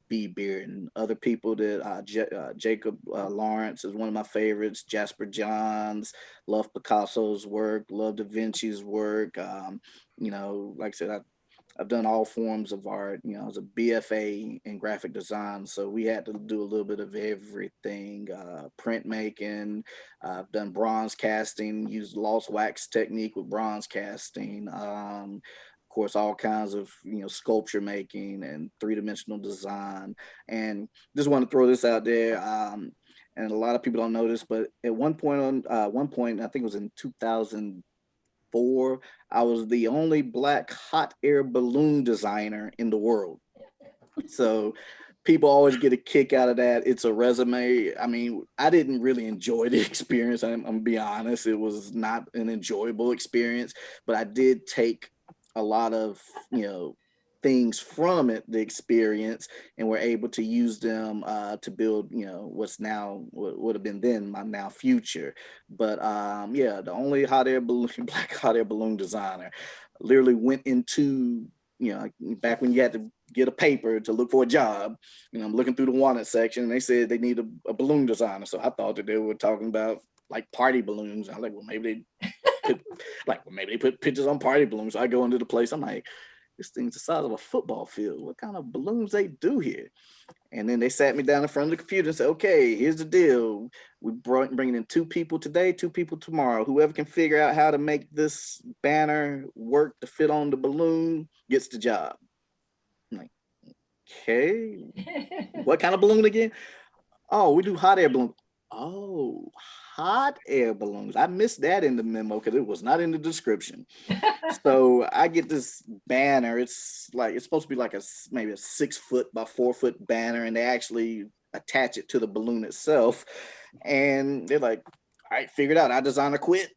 Speaker 3: be Bearden. Other people that Jacob Lawrence is one of my favorites. Jasper Johns, love Picasso's work, love Da Vinci's work. Like I said, I've done all forms of art. I was a BFA in graphic design, so we had to do a little bit of everything. Printmaking, I've done bronze casting, used lost wax technique with bronze casting. Of course, all kinds of sculpture making and three-dimensional design. And just want to throw this out there. And a lot of people don't know this, but at one point, I think it was in 2004, I was the only Black hot air balloon designer in the world. So people always get a kick out of that. It's a resume. I mean, I didn't really enjoy the experience. I'm gonna be honest. It was not an enjoyable experience, but I did take a lot of, things from it, the experience, and were able to use them to build, what's now, what would have been then my now future. But yeah, the only hot air balloon, Black hot air balloon designer, literally went into, back when you had to get a paper to look for a job, I'm looking through the wanted section, and they said they need a balloon designer. So I thought that they were talking about like party balloons. I was like, well, maybe they put pictures on party balloons. So I go into the place, I'm like, this thing's the size of a football field. What kind of balloons they do here? And then they sat me down in front of the computer and said, okay, here's the deal. Bringing in 2 people today, 2 people tomorrow. Whoever can figure out how to make this banner work to fit on the balloon gets the job. I'm like, okay, what kind of balloon again? Oh, we do hot air balloons. Oh, hot air balloons. I missed that in the memo because it was not in the description. So I get this banner. It's supposed to be like maybe a 6 foot by 4 foot banner, and they actually attach it to the balloon itself. And they're like, all right, figure it out. Our designer quit.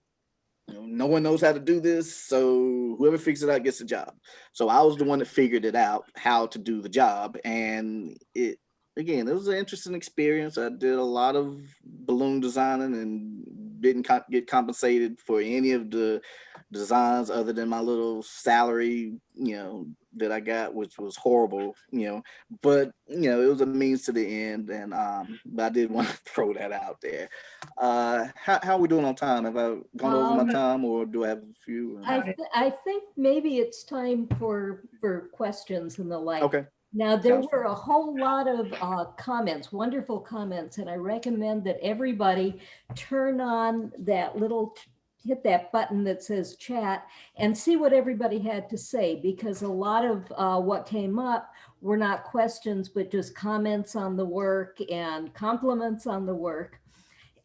Speaker 3: No one knows how to do this, so whoever figures it out gets the job. So I was the one that figured it out, how to do the job, and it was an interesting experience. I did a lot of balloon designing and didn't get compensated for any of the designs other than my little salary, that I got, which was horrible, but it was a means to the end. And but I did want to throw that out there. How are we doing on time? Have I gone over my time, or do I have a few?
Speaker 1: I think maybe it's time for questions and the like.
Speaker 3: Okay.
Speaker 1: Now, there were a whole lot of comments, wonderful comments, and I recommend that everybody turn on that hit that button that says chat and see what everybody had to say, because a lot of what came up were not questions, but just comments on the work and compliments on the work.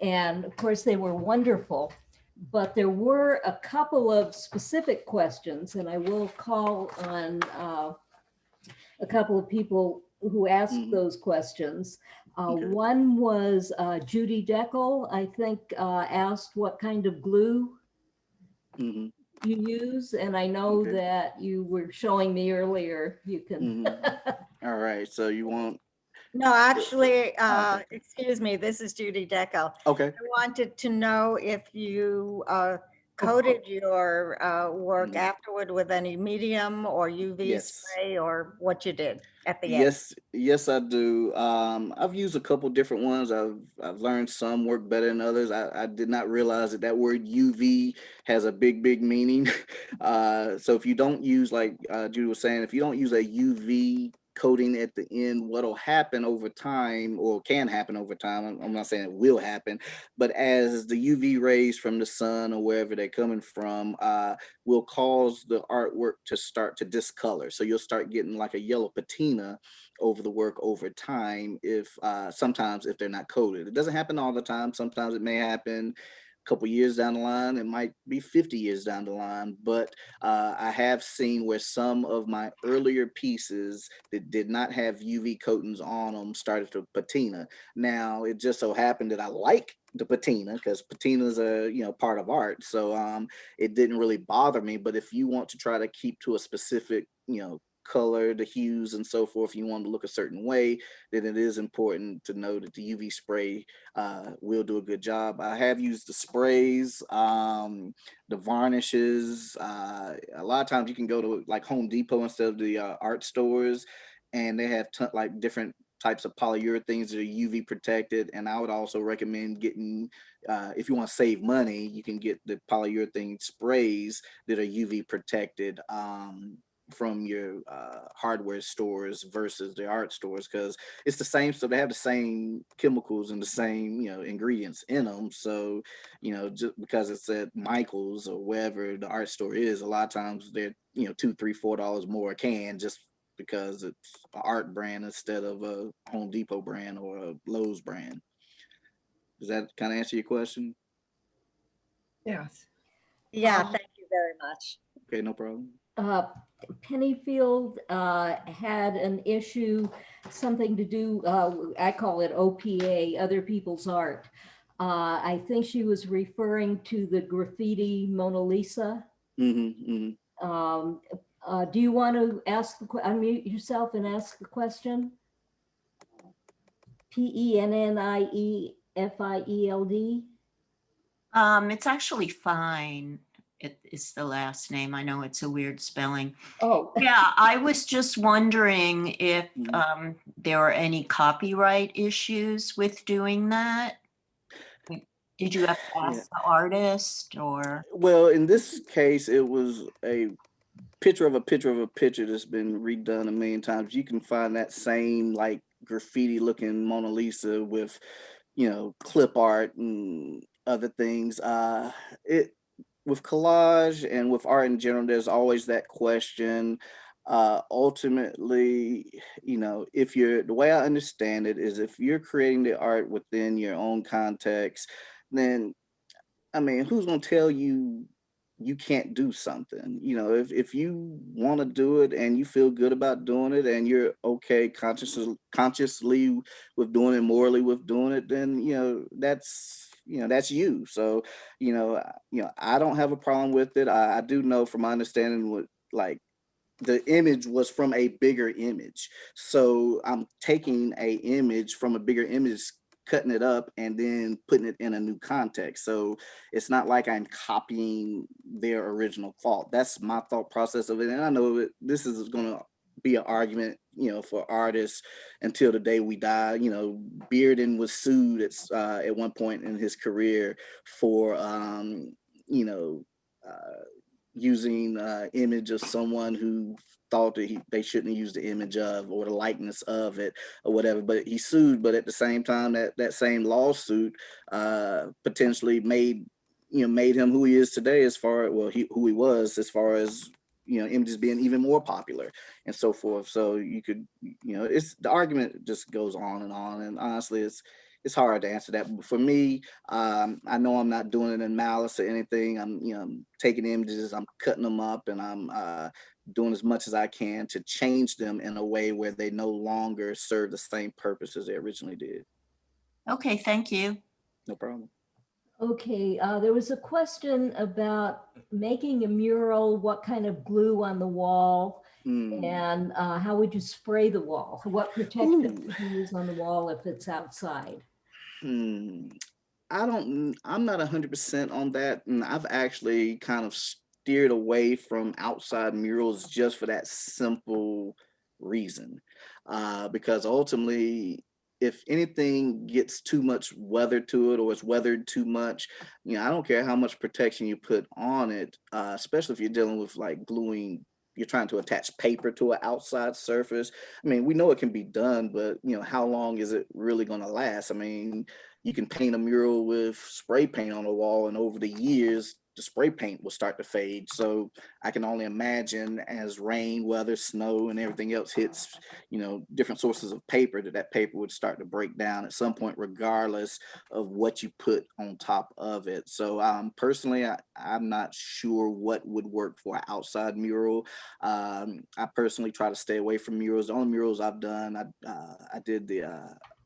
Speaker 1: And of course, they were wonderful. But there were a couple of specific questions, and I will call on a couple of people who asked those questions.
Speaker 3: Okay.
Speaker 1: One was Judy Deckel, I think, asked what kind of glue you use. And I know that you were showing me earlier, you can.
Speaker 3: All right, so you want...
Speaker 4: No, actually, excuse me, this is Judy Deckel.
Speaker 3: Okay.
Speaker 4: I wanted to know if you coated your work afterward with any medium or UV spray, or what you did at the end.
Speaker 3: Yes, I do. I've used a couple different ones. I've learned some work better than others. I did not realize that word UV has a big meaning. So if you don't use, like Judy was saying, if you don't use a UV coating at the end, what'll happen over time, or can happen over time, I'm not saying it will happen, but as the UV rays from the sun or wherever they're coming from will cause the artwork to start to discolor. So you'll start getting like a yellow patina over the work over time, if sometimes if they're not coated. It doesn't happen all the time. Sometimes it may happen couple years down the line, it might be 50 years down the line, but I have seen where some of my earlier pieces that did not have UV coatings on them started to patina. Now, it just so happened that I like the patina, because patinas are, part of art. So it didn't really bother me. But if you want to try to keep to a specific, color, the hues and so forth, you want to look a certain way, then it is important to know that the UV spray will do a good job. I have used the sprays, the varnishes. A lot of times you can go to like Home Depot instead of the art stores, and they have like different types of polyurethanes that are UV protected. And I would also recommend getting, if you want to save money, you can get the polyurethane sprays that are UV protected from your hardware stores versus the art stores, because it's the same. So they have the same chemicals and the same ingredients in them. So just because it's at Michael's or wherever the art store is, a lot of times they're $2, $3, $4 more a can, just because it's an art brand instead of a Home Depot brand or a Lowe's brand. Does that kind of answer your question?
Speaker 5: Yes.
Speaker 4: Yeah, thank you very much.
Speaker 3: Okay, no problem.
Speaker 1: Pennyfield had an issue, something to do, I call it OPA, other people's art. I think she was referring to the graffiti Mona Lisa. Do you want to unmute yourself and ask the question? Pennifield.
Speaker 6: It's actually fine. It is the last name. I know it's a weird spelling.
Speaker 1: Oh.
Speaker 6: Yeah, I was just wondering if there are any copyright issues with doing that. Did you have to ask the artist, or?
Speaker 3: Well, in this case, it was a picture of a picture that's been redone a million times. You can find that same like graffiti looking Mona Lisa with, you know, clip art and other things. It with collage and with art in general, there's always that question. Ultimately, you know, if you're, the way I understand it is if you're creating the art within your own context, then I mean, who's gonna tell you you can't do something? You know, if you want to do it and you feel good about doing it and you're okay consciously with doing it, morally with doing it, then you know that's you. So I don't have a problem with it. I do know from my understanding what like the image was from a bigger image. So I'm taking a image from a bigger image, cutting it up and then putting it in a new context. So it's not like I'm copying their original thought. That's my thought process of it. And I know that this is going to be an argument, you know, for artists until the day we die. You know, Bearden was sued at one point in his career for, you know, using image of someone who thought that they shouldn't use the image of or the likeness of it or whatever, but he sued. But at the same time, that same lawsuit potentially made him who he is today, as far who he was as far as images being even more popular and so forth. So you could, it's the argument just goes on, and honestly it's hard to answer that. But for me, I know I'm not doing it in malice or anything. I'm taking images, I'm cutting them up, and I'm doing as much as I can to change them in a way where they no longer serve the same purpose as they originally did.
Speaker 6: Okay, thank you.
Speaker 3: No problem.
Speaker 1: Okay, there was a question about making a mural, what kind of glue on the wall, and how would you spray the wall? What protection would you use on the wall if it's outside?
Speaker 3: I'm not 100% on that. And I've actually kind of steered away from outside murals just for that simple reason. Because ultimately, if anything gets too much weather to it or it's weathered too much, I don't care how much protection you put on it, especially if you're dealing with like gluing, you're trying to attach paper to an outside surface. I mean, we know it can be done, but how long is it really going to last? I mean, you can paint a mural with spray paint on the wall, and over the years, the spray paint will start to fade. So I can only imagine as rain, weather, snow, and everything else hits, different sources of paper, that paper would start to break down at some point, regardless of what you put on top of it. So personally, I'm not sure what would work for an outside mural. I personally try to stay away from murals. The only murals I've done, I did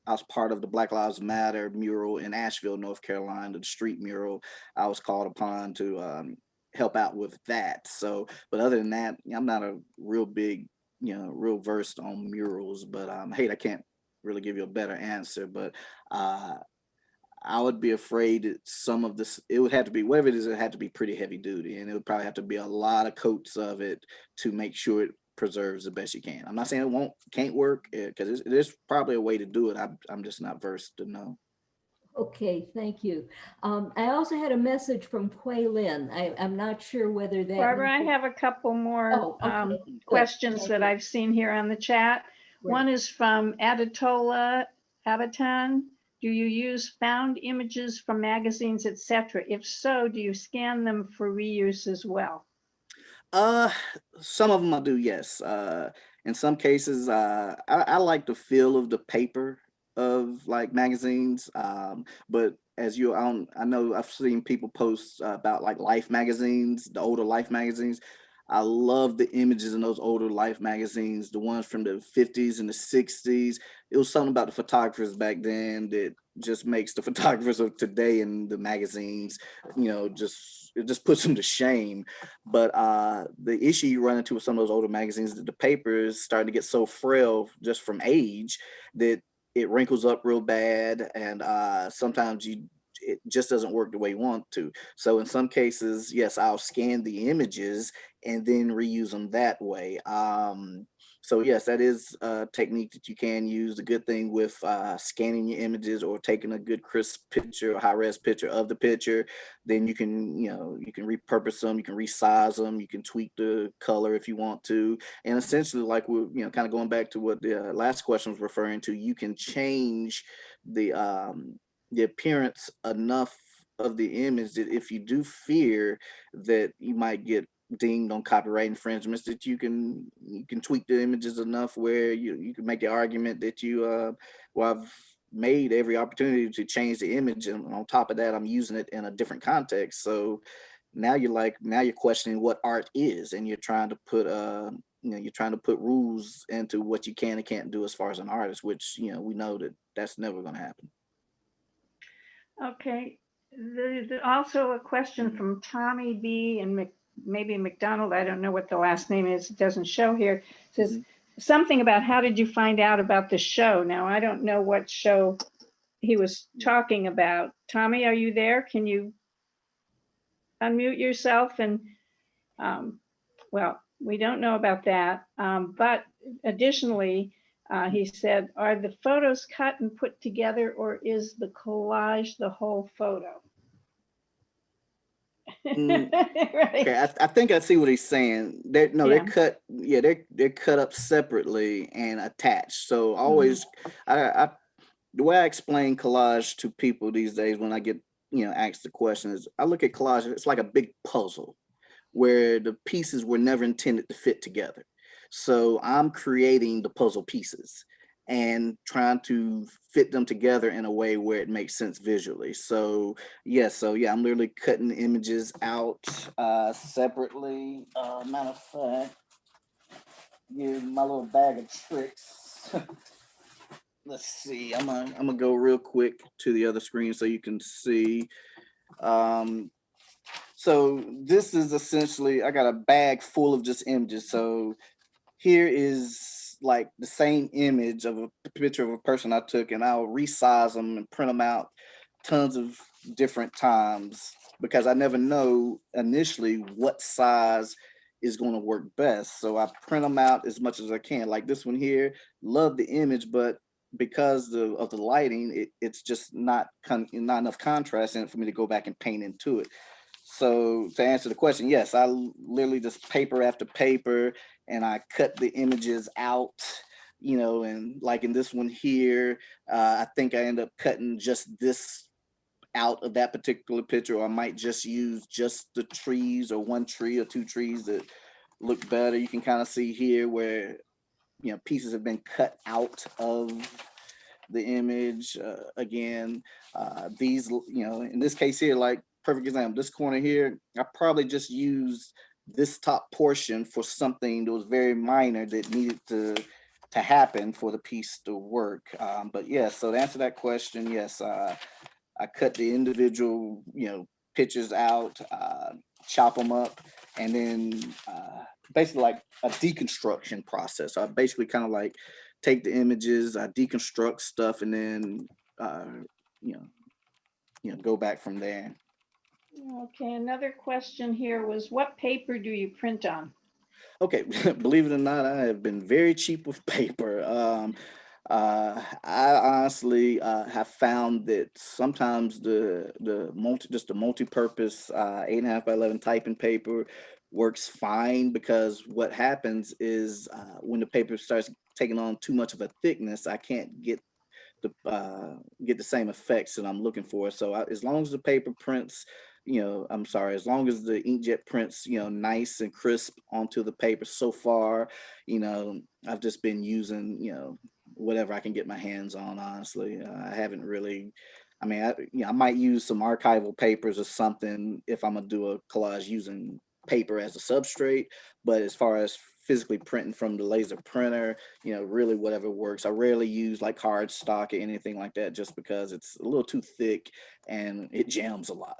Speaker 3: I was part of the Black Lives Matter mural in Asheville, North Carolina, the street mural. I was called upon to help out with that. So, but other than that, I'm not a real big, real versed on murals. But I can't really give you a better answer. But I would be afraid that some of this, it would have to be, whatever it is, it had to be pretty heavy duty, and it would probably have to be a lot of coats of it to make sure it preserves the best you can. I'm not saying it can't work, because there's probably a way to do it. I'm just not versed to know.
Speaker 1: Okay, thank you. I also had a message from Quay Lin. I'm not sure whether that.
Speaker 2: Barbara, I have a couple more
Speaker 1: okay,
Speaker 2: questions that I've seen here on the chat.
Speaker 1: Great.
Speaker 2: One is from Aditola Abaton. Do you use found images from magazines, etc.? If so, do you scan them for reuse as well?
Speaker 3: Some of them I do, yes. In some cases, I like the feel of the paper of like magazines. But as I know I've seen people post about like Life magazines, the older Life magazines. I love the images in those older Life magazines, the ones from the 50s and the 60s. It was something about the photographers back then that just makes the photographers of today in the magazines, it just puts them to shame. But the issue you run into with some of those older magazines, that the paper is starting to get so frail just from age that it wrinkles up real bad, and sometimes it just doesn't work the way you want to. So in some cases, yes, I'll scan the images and then reuse them that way. So yes, that is a technique that you can use. The good thing with scanning your images or taking a good crisp picture or high res picture of the picture, then you can, you can repurpose them, you can resize them, you can tweak the color if you want to. And essentially, like we're, kind of going back to what the last question was referring to, you can change the appearance enough of the image that if you do fear that you might get dinged on copyright infringements, that you can tweak the images enough where you can make the argument that well, I've made every opportunity to change the image, and on top of that I'm using it in a different context. So now you're questioning what art is, and you're trying to put rules into what you can and can't do as far as an artist, which we know that that's never going to happen.
Speaker 2: Okay. Also a question from Tommy B and maybe McDonald. I don't know what the last name is. It doesn't show here. It says something about how did you find out about the show? Now, I don't know what show he was talking about. Tommy, are you there? Can you unmute yourself? And well, we don't know about that. But additionally, he said, are the photos cut and put together, or is the collage the whole photo? Right.
Speaker 3: Okay, I think I see what he's saying. They're cut. Yeah, they're cut up separately and attached. So always, I the way I explain collage to people these days when I get asked the question is, I look at collage. It's like a big puzzle where the pieces were never intended to fit together. So I'm creating the puzzle pieces and trying to fit them together in a way where it makes sense visually. So yeah, I'm literally cutting the images out separately. Matter of fact, here's my little bag of tricks. Let's see, I'm gonna go real quick to the other screen so you can see. So this is essentially, I got a bag full of just images. So here is like the same image of a picture of a person I took, and I'll resize them and print them out tons of different times because I never know initially what size is going to work best. So I print them out as much as I can. Like this one here, love the image, but because of the lighting, it's just not enough contrast in it for me to go back and paint into it. So to answer the question, yes, I literally just paper after paper, and I cut the images out, and like in this one here, I think I end up cutting just this out of that particular picture, or I might just use just the trees or one tree or two trees that look better. You can kind of see here where, pieces have been cut out of the image. Again, these, in this case here, like perfect example, this corner here, I probably just used this top portion for something that was very minor that needed to happen for the piece to work. But yes, so to answer that question, yes, I cut the individual, pictures out, chop them up, and then basically like a deconstruction process. So I basically kind of like take the images, I deconstruct stuff, and then go back from there.
Speaker 2: Okay, another question here was, what paper do you print on?
Speaker 3: Okay, believe it or not, I have been very cheap with paper. I honestly have found that sometimes the multi-purpose 8.5 by 11 typing paper works fine, because what happens is when the paper starts taking on too much of a thickness, I can't get the same effects that I'm looking for. So as long as the paper prints, as long as the inkjet prints, nice and crisp onto the paper so far, I've just been using, whatever I can get my hands on, honestly. I haven't really, I might use some archival papers or something if I'm gonna do a collage using paper as a substrate, but as far as physically printing from the laser printer, really whatever works. I rarely use like cardstock or anything like that, just because it's a little too thick and it jams a lot.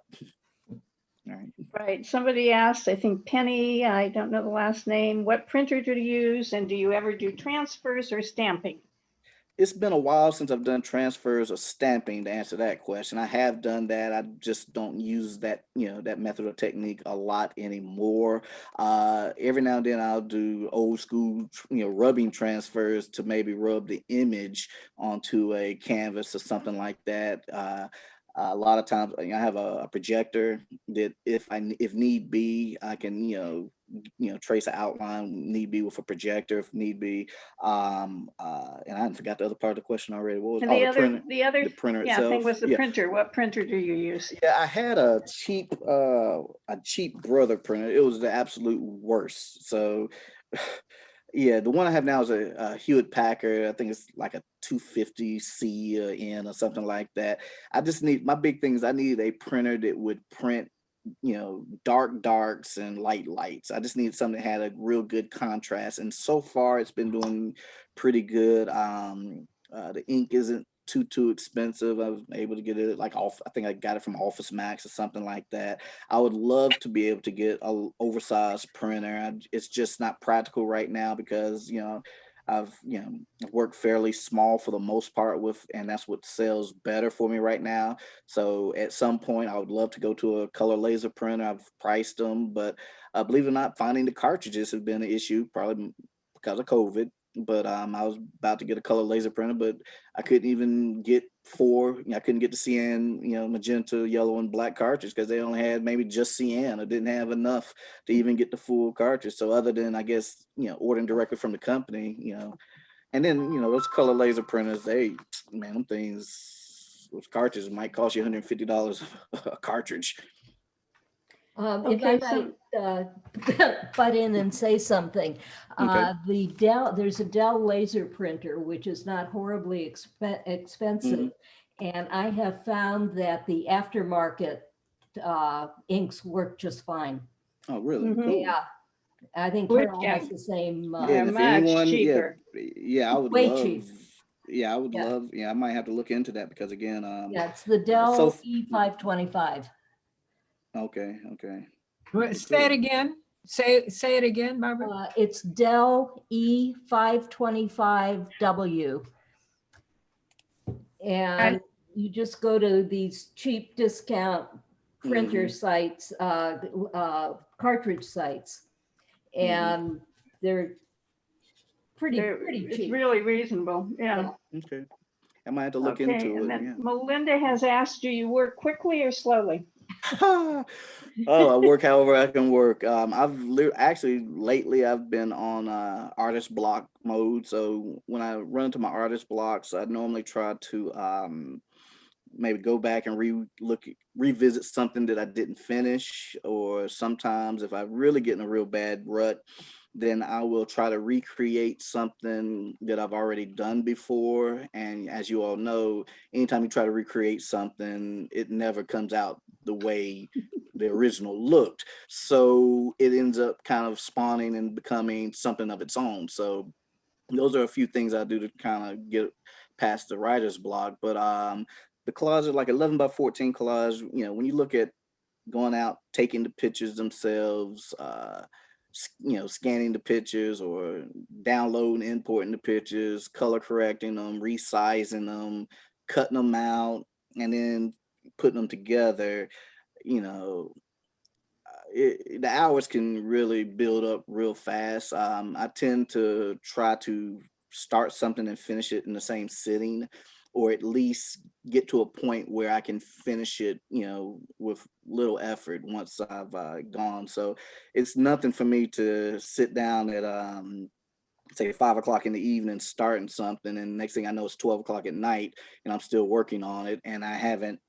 Speaker 3: All right.
Speaker 2: Right. Somebody asked, I think Penny, I don't know the last name, what printer do you use, and do you ever do transfers or stamping?
Speaker 3: It's been a while since I've done transfers or stamping to answer that question. I have done that. I just don't use that, that method or technique a lot anymore. Every now and then I'll do old school, rubbing transfers to maybe rub the image onto a canvas or something like that. A lot of times, I have a projector that if need be, I can, trace an outline need be with a projector if need be. And I forgot the other part of the question already. What was
Speaker 2: And
Speaker 3: the
Speaker 2: other
Speaker 3: the printer
Speaker 2: yeah,
Speaker 3: itself?
Speaker 2: thing was the
Speaker 3: Yeah.
Speaker 2: printer. What printer do you use?
Speaker 3: Yeah, I had a cheap brother printer. It was the absolute worst. So yeah, the one I have now is a Hewitt Packard. I think it's like a 250C N or something like that. My big thing is I need a printer that would print, dark darks and light lights. I just need something that had a real good contrast. And so far it's been doing pretty good. The ink isn't too expensive. I was able to get it I think I got it from Office Max or something like that. I would love to be able to get a oversized printer. It's just not practical right now because I've worked fairly small for the most part and that's what sells better for me right now. So at some point I would love to go to a color laser printer. I've priced them, but believe it or not, finding the cartridges has been an issue, probably because of COVID. But I was about to get a color laser printer, but I couldn't even get I couldn't get the CN, magenta, yellow, and black cartridge because they only had maybe just CN. I didn't have enough to even get the full cartridge. So other than, I guess, ordering directly from the company, and then, those color laser printers, them those cartridges might cost you $150 a cartridge.
Speaker 1: If I might butt in and say something,
Speaker 3: Okay.
Speaker 1: there's a Dell laser printer, which is not horribly expensive. And I have found that the aftermarket inks work just fine.
Speaker 3: Oh, really?
Speaker 2: Mhm.
Speaker 3: Cool.
Speaker 1: Yeah, I think
Speaker 2: Which,
Speaker 1: Carol has the same.
Speaker 3: Yeah,
Speaker 2: They're
Speaker 3: and if
Speaker 2: much
Speaker 3: anyone,
Speaker 2: cheaper.
Speaker 3: I would
Speaker 1: Way
Speaker 3: love,
Speaker 1: cheap.
Speaker 3: I would
Speaker 1: Yeah.
Speaker 3: love, I might have to look into that because again,
Speaker 1: Yeah, it's the Dell E525.
Speaker 3: Okay.
Speaker 5: Say it again. Say it again, Barbara.
Speaker 1: It's Dell E525W. And you just go to these cheap discount printer sites, cartridge sites, and they're pretty
Speaker 2: It's
Speaker 1: cheap.
Speaker 2: really reasonable. Yeah.
Speaker 3: Okay. I might have to look
Speaker 2: Okay.
Speaker 3: into
Speaker 2: And
Speaker 3: it.
Speaker 2: then
Speaker 3: Yeah.
Speaker 2: Melinda has asked, do you work quickly or slowly?
Speaker 3: I work however I can work. Actually lately I've been on artist block mode. So when I run into my artist blocks, I normally try to maybe go back and revisit something that I didn't finish, or sometimes if I really get in a real bad rut, then I will try to recreate something that I've already done before. And as you all know, anytime you try to recreate something, it never comes out the way the original looked. So it ends up kind of spawning and becoming something of its own. So those are a few things I do to kind of get past the writer's block. But the collage is like 11 by 14 collage. When you look at going out, taking the pictures themselves, scanning the pictures or downloading, importing the pictures, color correcting them, resizing them, cutting them out, and then putting them together, the hours can really build up real fast. I tend to try to start something and finish it in the same sitting, or at least get to a point where I can finish it, with little effort once I've gone. So it's nothing for me to sit down at say 5 o'clock in the evening starting something, and next thing I know it's 12 o'clock at night and I'm still working on it and I haven't,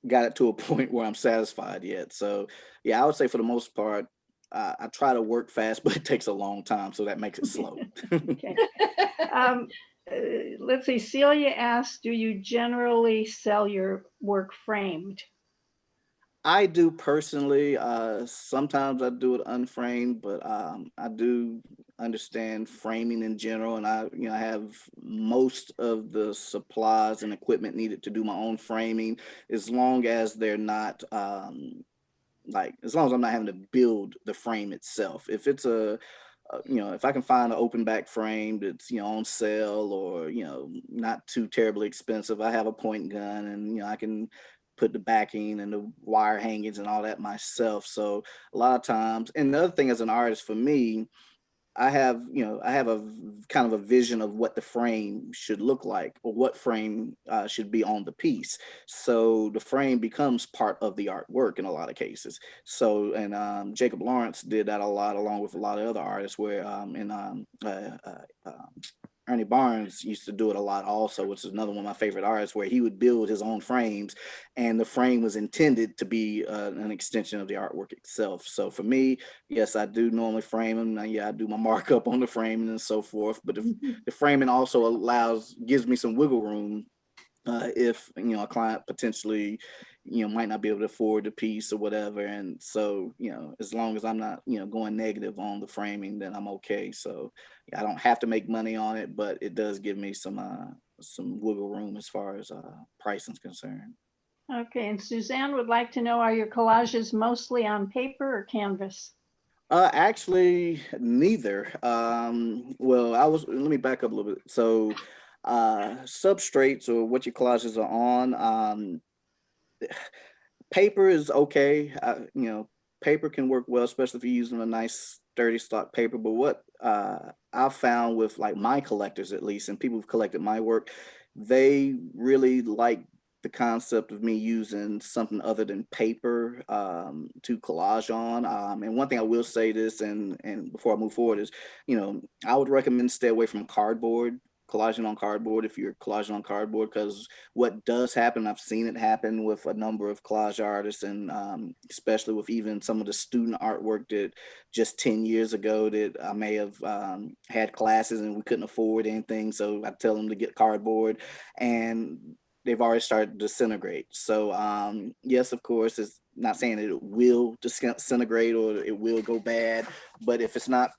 Speaker 3: got it to a point where I'm satisfied yet. So yeah, I would say for the most part, I try to work fast, but it takes a long time, so that makes it slow.
Speaker 2: Okay. Let's see. Celia asked, do you generally sell your work framed?
Speaker 3: I do personally. Sometimes I do it unframed, but I do understand framing in general, and I have most of the supplies and equipment needed to do my own framing, as long as they're not as long as I'm not having to build the frame itself. If it's a if I can find an open back frame that's, on sale or, not too terribly expensive, I have a point gun and, I can put the backing and the wire hangings and all that myself. So a lot of times, and the other thing as an artist for me, I have kind of a vision of what the frame should look like or what frame should be on the piece. So the frame becomes part of the artwork in a lot of cases. So, and Jacob Lawrence did that a lot along with a lot of other artists where Ernie Barnes used to do it a lot also, which is another one of my favorite artists, where he would build his own frames and the frame was intended to be an extension of the artwork itself. So for me, yes, I do normally frame them. Now, yeah, I do my markup on the framing and so forth, but the framing also gives me some wiggle room if a client potentially might not be able to afford the piece or whatever, and so as long as I'm not going negative on the framing, then I'm okay. So I don't have to make money on it, but it does give me some wiggle room as far as pricing is concerned.
Speaker 2: Okay, and Suzanne would like to know, are your collages mostly on paper or canvas?
Speaker 3: Actually, neither. Well, let me back up a little bit. So substrates, or what your collages are on, paper is okay. Paper can work well, especially if you're using a nice sturdy stock paper. But what I've found with like my collectors, at least, and people who've collected my work, they really like the concept of me using something other than paper to collage on. And one thing I will say this, and before I move forward, is I would recommend stay away from cardboard, collaging on cardboard, if you're collaging on cardboard, because what does happen, I've seen it happen with a number of collage artists, and especially with even some of the student artwork that just 10 years ago that I may have had classes and we couldn't afford anything, so I tell them to get cardboard, and they've already started to disintegrate. So yes, of course, it's not saying that it will disintegrate or it will go bad, but if it's not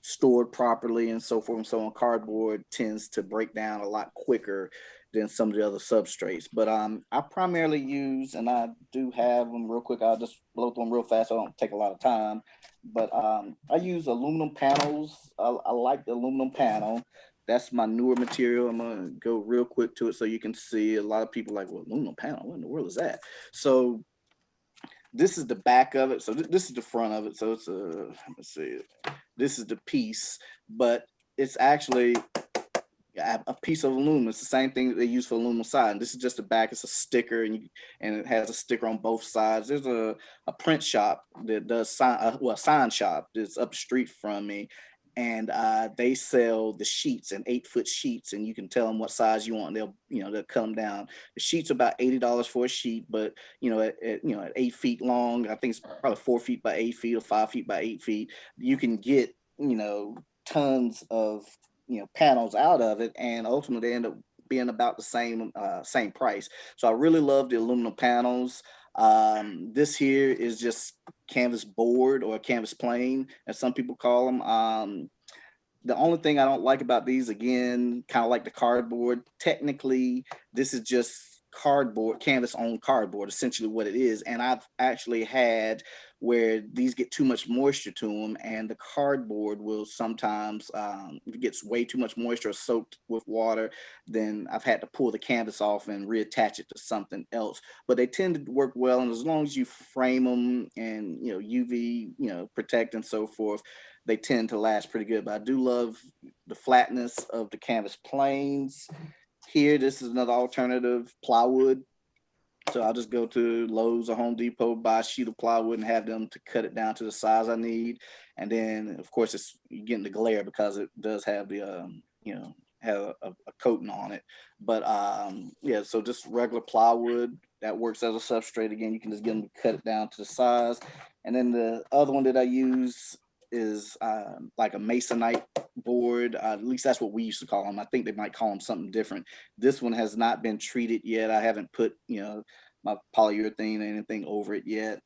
Speaker 3: stored properly and so forth and so on, cardboard tends to break down a lot quicker than some of the other substrates. But I primarily use, and I do have them real quick, I'll just blow through them real fast so I don't take a lot of time, but I use aluminum panels. I like the aluminum panel. That's my newer material. I'm gonna go real quick to it so you can see. A lot of people are like, well, aluminum panel, what in the world is that? So this is the back of it. So this is the front of it. So it's let's see, this is the piece, but it's actually a piece of aluminum. It's the same thing that they use for aluminum siding. This is just the back. It's a sticker, and it has a sticker on both sides. There's a print shop that does sign shop that's up the street from me, and they sell the sheets, and 8-foot sheets, and you can tell them what size you want. They'll cut them down. The sheets are about $80 for a sheet, but at 8 feet long, I think it's probably 4 feet by 8 feet or 5 feet by 8 feet. You can get tons of panels out of it, and ultimately they end up being about the same price. So I really love the aluminum panels. This here is just canvas board, or canvas plane, as some people call them. The only thing I don't like about these, again, kind of like the cardboard, technically this is just cardboard, canvas on cardboard, essentially what it is. And I've actually had where these get too much moisture to them, and the cardboard will sometimes, if it gets way too much moisture or soaked with water, then I've had to pull the canvas off and reattach it to something else. But they tend to work well, and as long as you frame them and UV protect and so forth, they tend to last pretty good. But I do love the flatness of the canvas planes. Here, this is another alternative, plywood. So I'll just go to Lowe's or Home Depot, buy a sheet of plywood, and have them to cut it down to the size I need. And then, of course, you're getting the glare because it does have the, have a coating on it. But yeah, so just regular plywood that works as a substrate. Again, you can just get them to cut it down to the size. And then the other one that I use is like a masonite board. At least that's what we used to call them. I think they might call them something different. This one has not been treated yet. I haven't put my polyurethane or anything over it yet.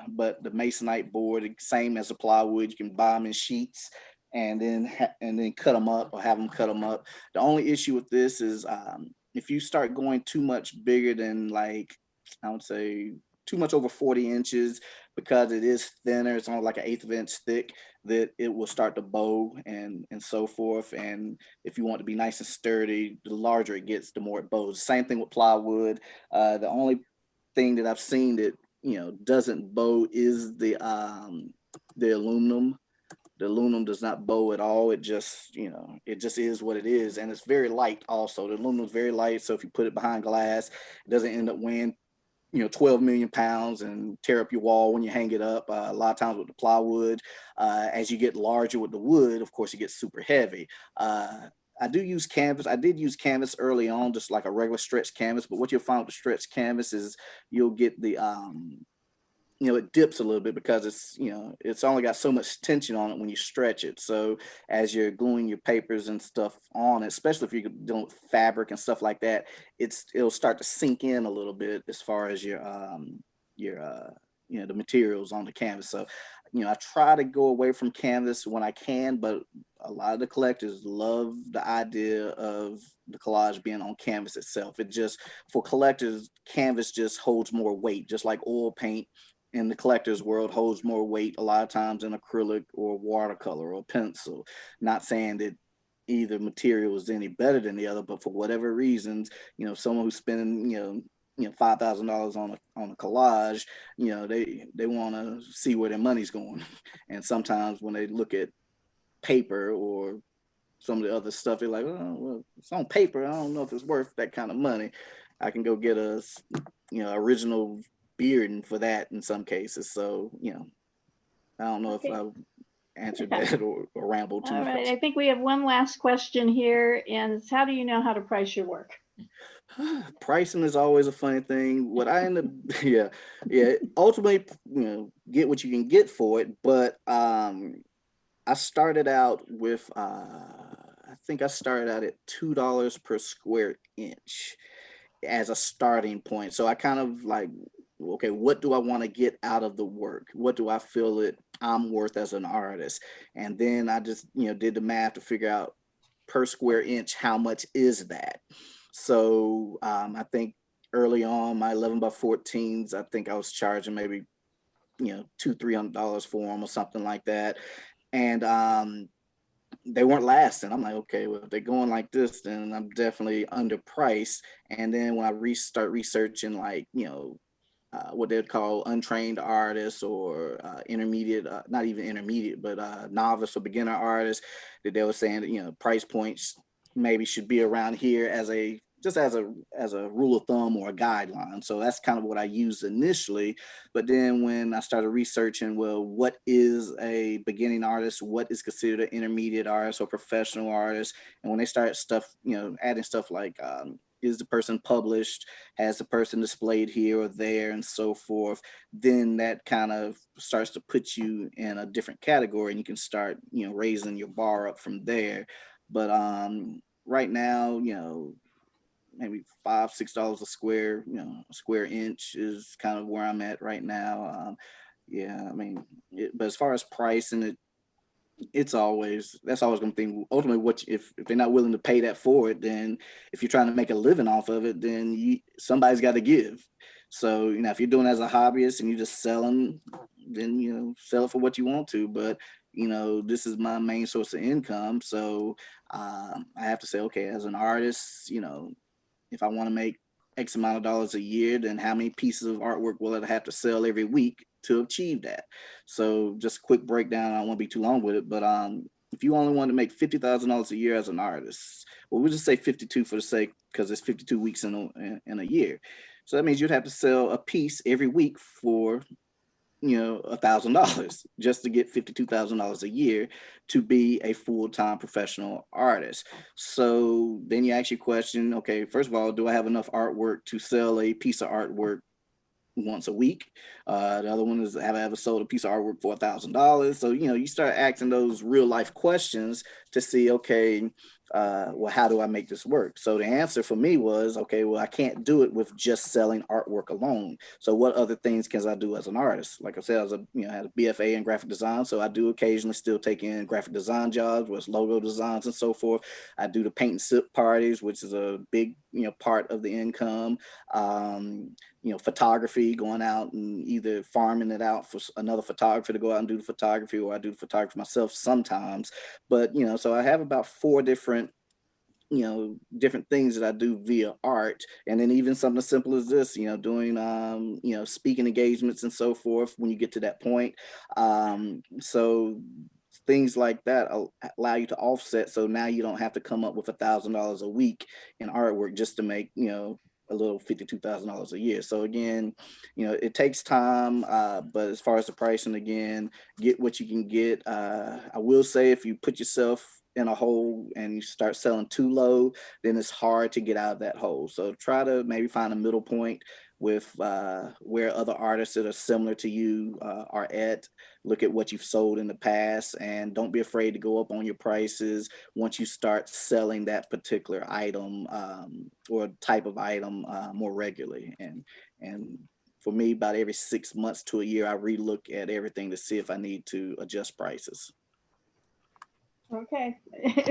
Speaker 3: But the masonite board, same as the plywood, you can buy them in sheets and then cut them up, or have them cut them up. The only issue with this is if you start going too much bigger than, like, I would say too much over 40 inches, because it is thinner, it's only like an 1/8 of an inch thick, that it will start to bow and so forth. And if you want to be nice and sturdy, the larger it gets, the more it bows. Same thing with plywood. The only thing that I've seen that, you know, doesn't bow is the aluminum. The aluminum does not bow at all. It just, you know, it just is what it is. And it's very light also. The aluminum is very light. So if you put it behind glass, it doesn't end up weighing, you know, 12 million pounds and tear up your wall when you hang it up. A lot of times with the plywood, as you get larger with the wood, of course, it gets super heavy. I do use canvas. I did use canvas early on, just like a regular stretch canvas. But what you'll find with the stretch canvas is you'll get the, you know, it dips a little bit because it's, you know, it's only got so much tension on it when you stretch it. So as you're gluing your papers and stuff on it, especially if you're dealing with fabric and stuff like that, it'll start to sink in a little bit as far as your you know, the materials on the canvas. So, you know, I try to go away from canvas when I can, but a lot of the collectors love the idea of the collage being on canvas itself. It just, for collectors, canvas just holds more weight, just like oil paint in the collector's world holds more weight a lot of times than acrylic or watercolor or pencil. Not saying that either material is any better than the other, but for whatever reasons, you know, someone who's spending, you know, $5,000 on a collage, you know, they want to see where their money's going. And sometimes when they look at paper or some of the other stuff, they're like, oh, well, it's on paper, I don't know if it's worth that kind of money. I can go get a, you know, original bearding for that in some cases. So, you know, I don't know if I answered that or rambled too much.
Speaker 2: All right, I think we have one last question here, and it's, how do you know how to price your work?
Speaker 3: Pricing is always a funny thing. What I end up, yeah, ultimately, you know, get what you can get for it. But I started out with, I think I started out at $2 per square inch as a starting point. So I kind of like, okay, what do I want to get out of the work? What do I feel that I'm worth as an artist? And then I just, you know, did the math to figure out per square inch, how much is that? So I think early on, my 11 by 14s, I think I was charging maybe, you know, $200-300 for them or something like that. And they weren't lasting. I'm like, okay, well, if they're going like this, then I'm definitely underpriced. And then when I start researching, like, you know, what they'd call untrained artists or intermediate, not even intermediate, but novice or beginner artists, that they were saying that, you know, price points maybe should be around here as a, just as a rule of thumb or a guideline. So that's kind of what I used initially. But then when I started researching, well, what is a beginning artist? What is considered an intermediate artist or professional artist? And when they start stuff, you know, adding stuff like, is the person published? Has the person displayed here or there and so forth? Then that kind of starts to put you in a different category, and you can start, you know, raising your bar up from there. But right now, you know, maybe $5-6 a square, you know, a square inch is kind of where I'm at right now. Yeah, I mean, but as far as pricing, that's always going to be ultimately what, if they're not willing to pay that for it, then if you're trying to make a living off of it, then somebody's got to give. So, you know, if you're doing it as a hobbyist and you're just selling, then, you know, sell it for what you want to. But, you know, this is my main source of income. So I have to say, okay, as an artist, you know, if I want to make X amount of dollars a year, then how many pieces of artwork will I have to sell every week to achieve that? So just a quick breakdown. I don't want to be too long with it, but if you only want to make $50,000 a year as an artist, well, we'll just say 52 for the sake, because it's 52 weeks in a year. So that means you'd have to sell a piece every week for, you know, $1,000 just to get $52,000 a year to be a full-time professional artist. So then you ask your question, okay, first of all, do I have enough artwork to sell a piece of artwork once a week? The other one is, have I ever sold a piece of artwork for $1,000? So, you know, you start asking those real life questions to see, okay, well, how do I make this work? So the answer for me was, okay, well, I can't do it with just selling artwork alone. So what other things can I do as an artist? Like I said, I had a BFA in graphic design. So I do occasionally still take in graphic design jobs, with logo designs and so forth. I do the paint and sip parties, which is a big, part of the income. Photography, going out and either farming it out for another photographer to go out and do the photography, or I do the photography myself sometimes. But, so I have about 4 different things that I do via art. And then even something as simple as this, doing, speaking engagements and so forth when you get to that point. So things like that allow you to offset. So now you don't have to come up with $1,000 a week in artwork just to make, a little $52,000 a year. So again, it takes time, but as far as the pricing, again, get what you can get. I will say, if you put yourself in a hole and you start selling too low, then it's hard to get out of that hole. So try to maybe find a middle point with where other artists that are similar to you are at. Look at what you've sold in the past, and don't be afraid to go up on your prices once you start selling that particular item or type of item more regularly. And for me, about every 6 months to a year, I relook at everything to see if I need to adjust prices.
Speaker 2: Okay.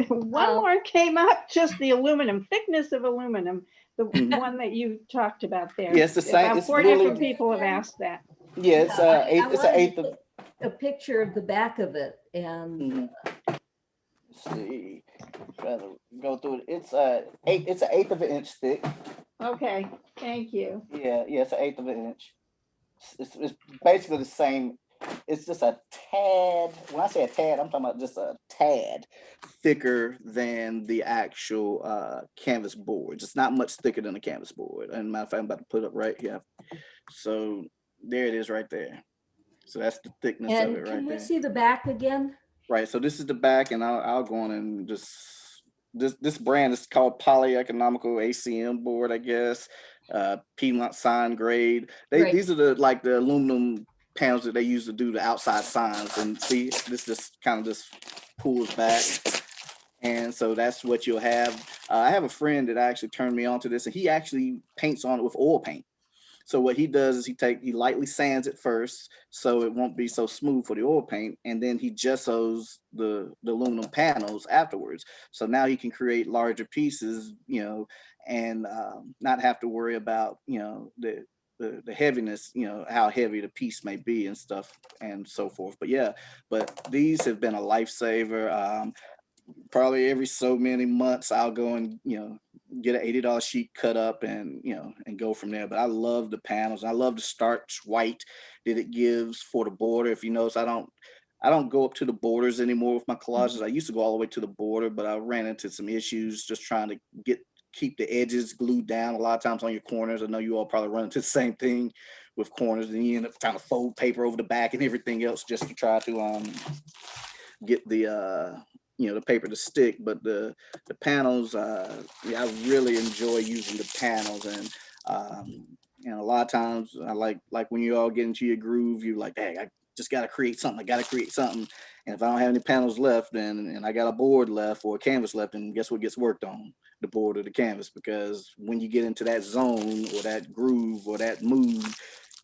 Speaker 2: One more came up, just the aluminum, thickness of aluminum, the one that you talked about there.
Speaker 3: Yes, the same.
Speaker 2: About 4 different people have asked that.
Speaker 3: Yeah, it's an eighth of
Speaker 1: a picture of the back of it, and
Speaker 3: let's see, try to go through it. It's an eighth of an inch thick.
Speaker 2: Okay, thank you.
Speaker 3: Yeah, it's an eighth of an inch. It's basically the same. It's just a tad. When I say a tad, I'm talking about just a tad thicker than the actual canvas board. It's not much thicker than a canvas board. And matter of fact, I'm about to put it up right here. So there it is right there. So that's the thickness of it right there.
Speaker 1: Can we see the back again?
Speaker 3: Right. So this is the back, and I'll go on and just this brand is called polyeconomical ACM board, I guess. Piedmont sign grade. These are the aluminum panels that they use to do the outside signs. And see, this just kind of just pulls back. And so that's what you'll have. I have a friend that actually turned me on to this, and he actually paints on it with oil paint. So what he does is he lightly sands it first, so it won't be so smooth for the oil paint, and then he gessos the aluminum panels afterwards. So now he can create larger pieces, and not have to worry about the heaviness, how heavy the piece may be and stuff and so forth. But these have been a lifesaver. Probably every so many months I'll go and get an $80 sheet cut up and and go from there. But I love the panels. I love the starch white that it gives for the border. If you notice, I don't go up to the borders anymore with my collages. I used to go all the way to the border, but I ran into some issues just trying to keep the edges glued down a lot of times on your corners. I know you all probably run into the same thing with corners, and you end up trying to fold paper over the back and everything else just to try to get the the paper to stick. But the panels, I really enjoy using the panels, and a lot of times I like when you all get into your groove, you're like, hey, I just got to create something. I got to create something. And if I don't have any panels left, and I got a board left or a canvas left, and guess what gets worked on? The board or the canvas. Because when you get into that zone or that groove or that mood,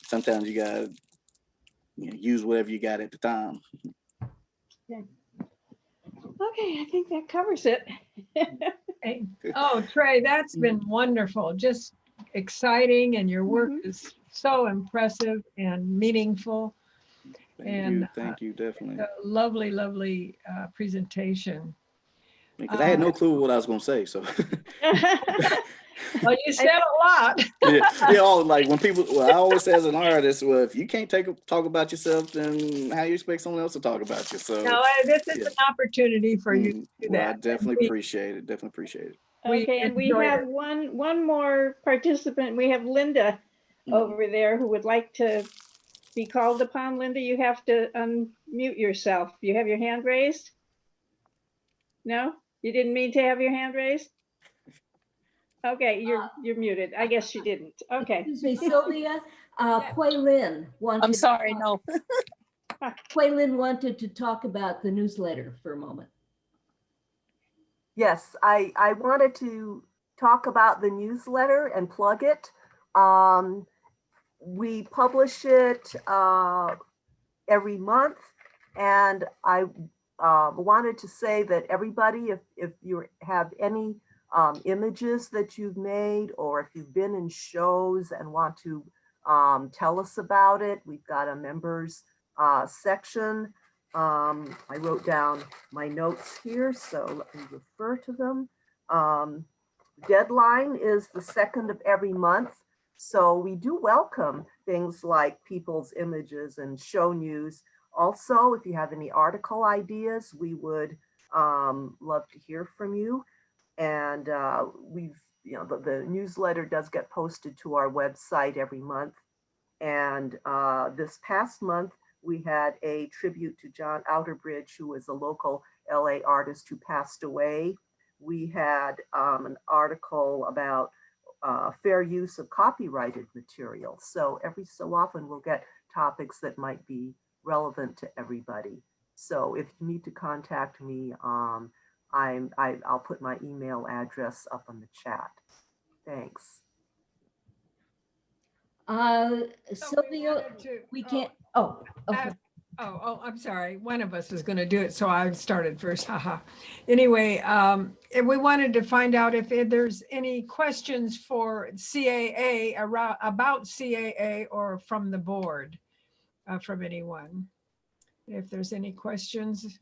Speaker 3: sometimes you got to use whatever you got at the time.
Speaker 2: Yeah. Okay, I think that covers it.
Speaker 5: Oh, Trey, that's been wonderful. Just exciting, and your work is so impressive and meaningful.
Speaker 3: Thank you, definitely.
Speaker 5: A lovely, lovely presentation.
Speaker 3: Because I had no clue what I was going to say, so.
Speaker 5: Well, you said a lot.
Speaker 3: Like when people, I always say as an artist, well, if you can't talk about yourself, then how you expect someone else to talk about you? So
Speaker 5: no, this is an opportunity for you to do that.
Speaker 3: I definitely appreciate it.
Speaker 2: Okay, and we have one more participant. We have Linda over there who would like to be called upon. Linda, you have to unmute yourself. You have your hand raised? No? You didn't mean to have your hand raised? Okay, you're muted. I guess you didn't. Okay.
Speaker 1: Excuse me, Sylvia. Quay Lin wanted.
Speaker 7: I'm sorry, no.
Speaker 1: Quay Lin wanted to talk about the newsletter for a moment.
Speaker 7: Yes, I wanted to talk about the newsletter and plug it. We publish it every month, and I wanted to say that everybody, if you have any images that you've made, or if you've been in shows and want to tell us about it, we've got a members section. I wrote down my notes here, so let me refer to them. Deadline is the 2nd of every month. So we do welcome things like people's images and show news. Also, if you have any article ideas, we would love to hear from you. And the newsletter does get posted to our website every month. And this past month, we had a tribute to John Outerbridge, who was a local LA artist who passed away. We had an article about fair use of copyrighted material. So every so often we'll get topics that might be relevant to everybody. So if you need to contact me, I'll put my email address up on the chat. Thanks.
Speaker 1: Sylvia, we can't, oh, okay.
Speaker 5: I'm sorry. One of us is going to do it, so I started first. Haha. Anyway, and we wanted to find out if there's any questions for CAA about CAA or from the board, from anyone. If there's any questions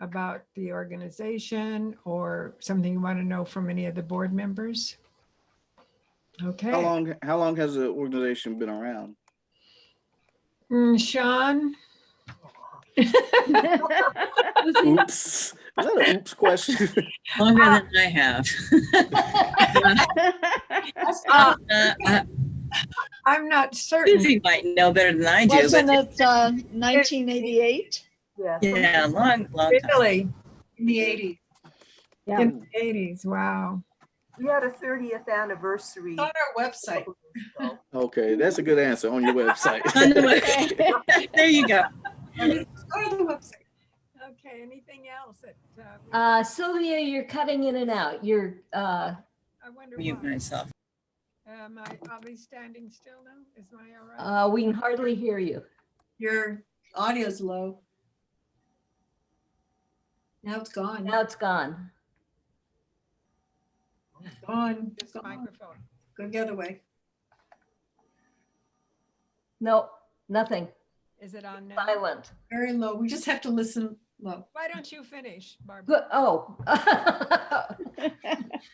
Speaker 5: about the organization or something you want to know from any of the board members. Okay.
Speaker 3: How long has the organization been around?
Speaker 5: Sean?
Speaker 3: Oops. Is that an oops question?
Speaker 8: Longer than I have.
Speaker 5: I'm not certain.
Speaker 8: Susie might know better than I do.
Speaker 9: Wasn't
Speaker 8: but
Speaker 9: it 1988?
Speaker 8: yeah, long time.
Speaker 5: Really?
Speaker 9: In the 80s.
Speaker 1: Yeah.
Speaker 5: In the 80s, wow.
Speaker 7: We had a 30th anniversary.
Speaker 9: On our website.
Speaker 3: Okay, that's a good answer on your website.
Speaker 8: On the web- There you go.
Speaker 9: Go to the website.
Speaker 5: Okay, anything else that,
Speaker 1: Sylvia, you're cutting in and out. You're,
Speaker 5: I wonder
Speaker 8: Mute
Speaker 5: why.
Speaker 8: myself.
Speaker 5: I'll be standing still now? Is my all right?
Speaker 1: we can hardly hear you.
Speaker 9: Your audio's low. Now it's gone.
Speaker 1: Now it's gone.
Speaker 9: It's gone.
Speaker 5: Just the microphone.
Speaker 9: Go the other way.
Speaker 1: No, nothing.
Speaker 5: Is it on now?
Speaker 1: Silent.
Speaker 9: Very low. We just have to listen low.
Speaker 5: Why don't you finish, Barbara?
Speaker 1: Good. Oh.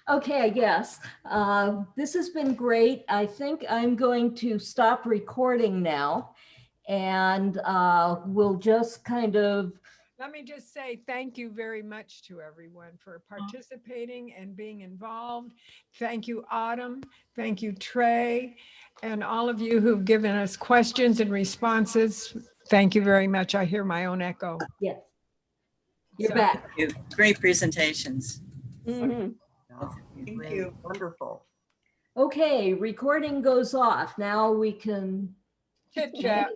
Speaker 1: Okay, I guess. This has been great. I think I'm going to stop recording now, and we'll just kind of.
Speaker 5: Let me just say thank you very much to everyone for participating and being involved. Thank you, Autumn. Thank you, Trey, and all of you who've given us questions and responses. Thank you very much. I hear my own echo.
Speaker 1: Yes. You're
Speaker 5: So-
Speaker 1: back.
Speaker 8: Great presentations.
Speaker 1: Mhm.
Speaker 9: Thank you.
Speaker 7: Wonderful.
Speaker 1: Okay, recording goes off. Now we can
Speaker 5: Chit chat.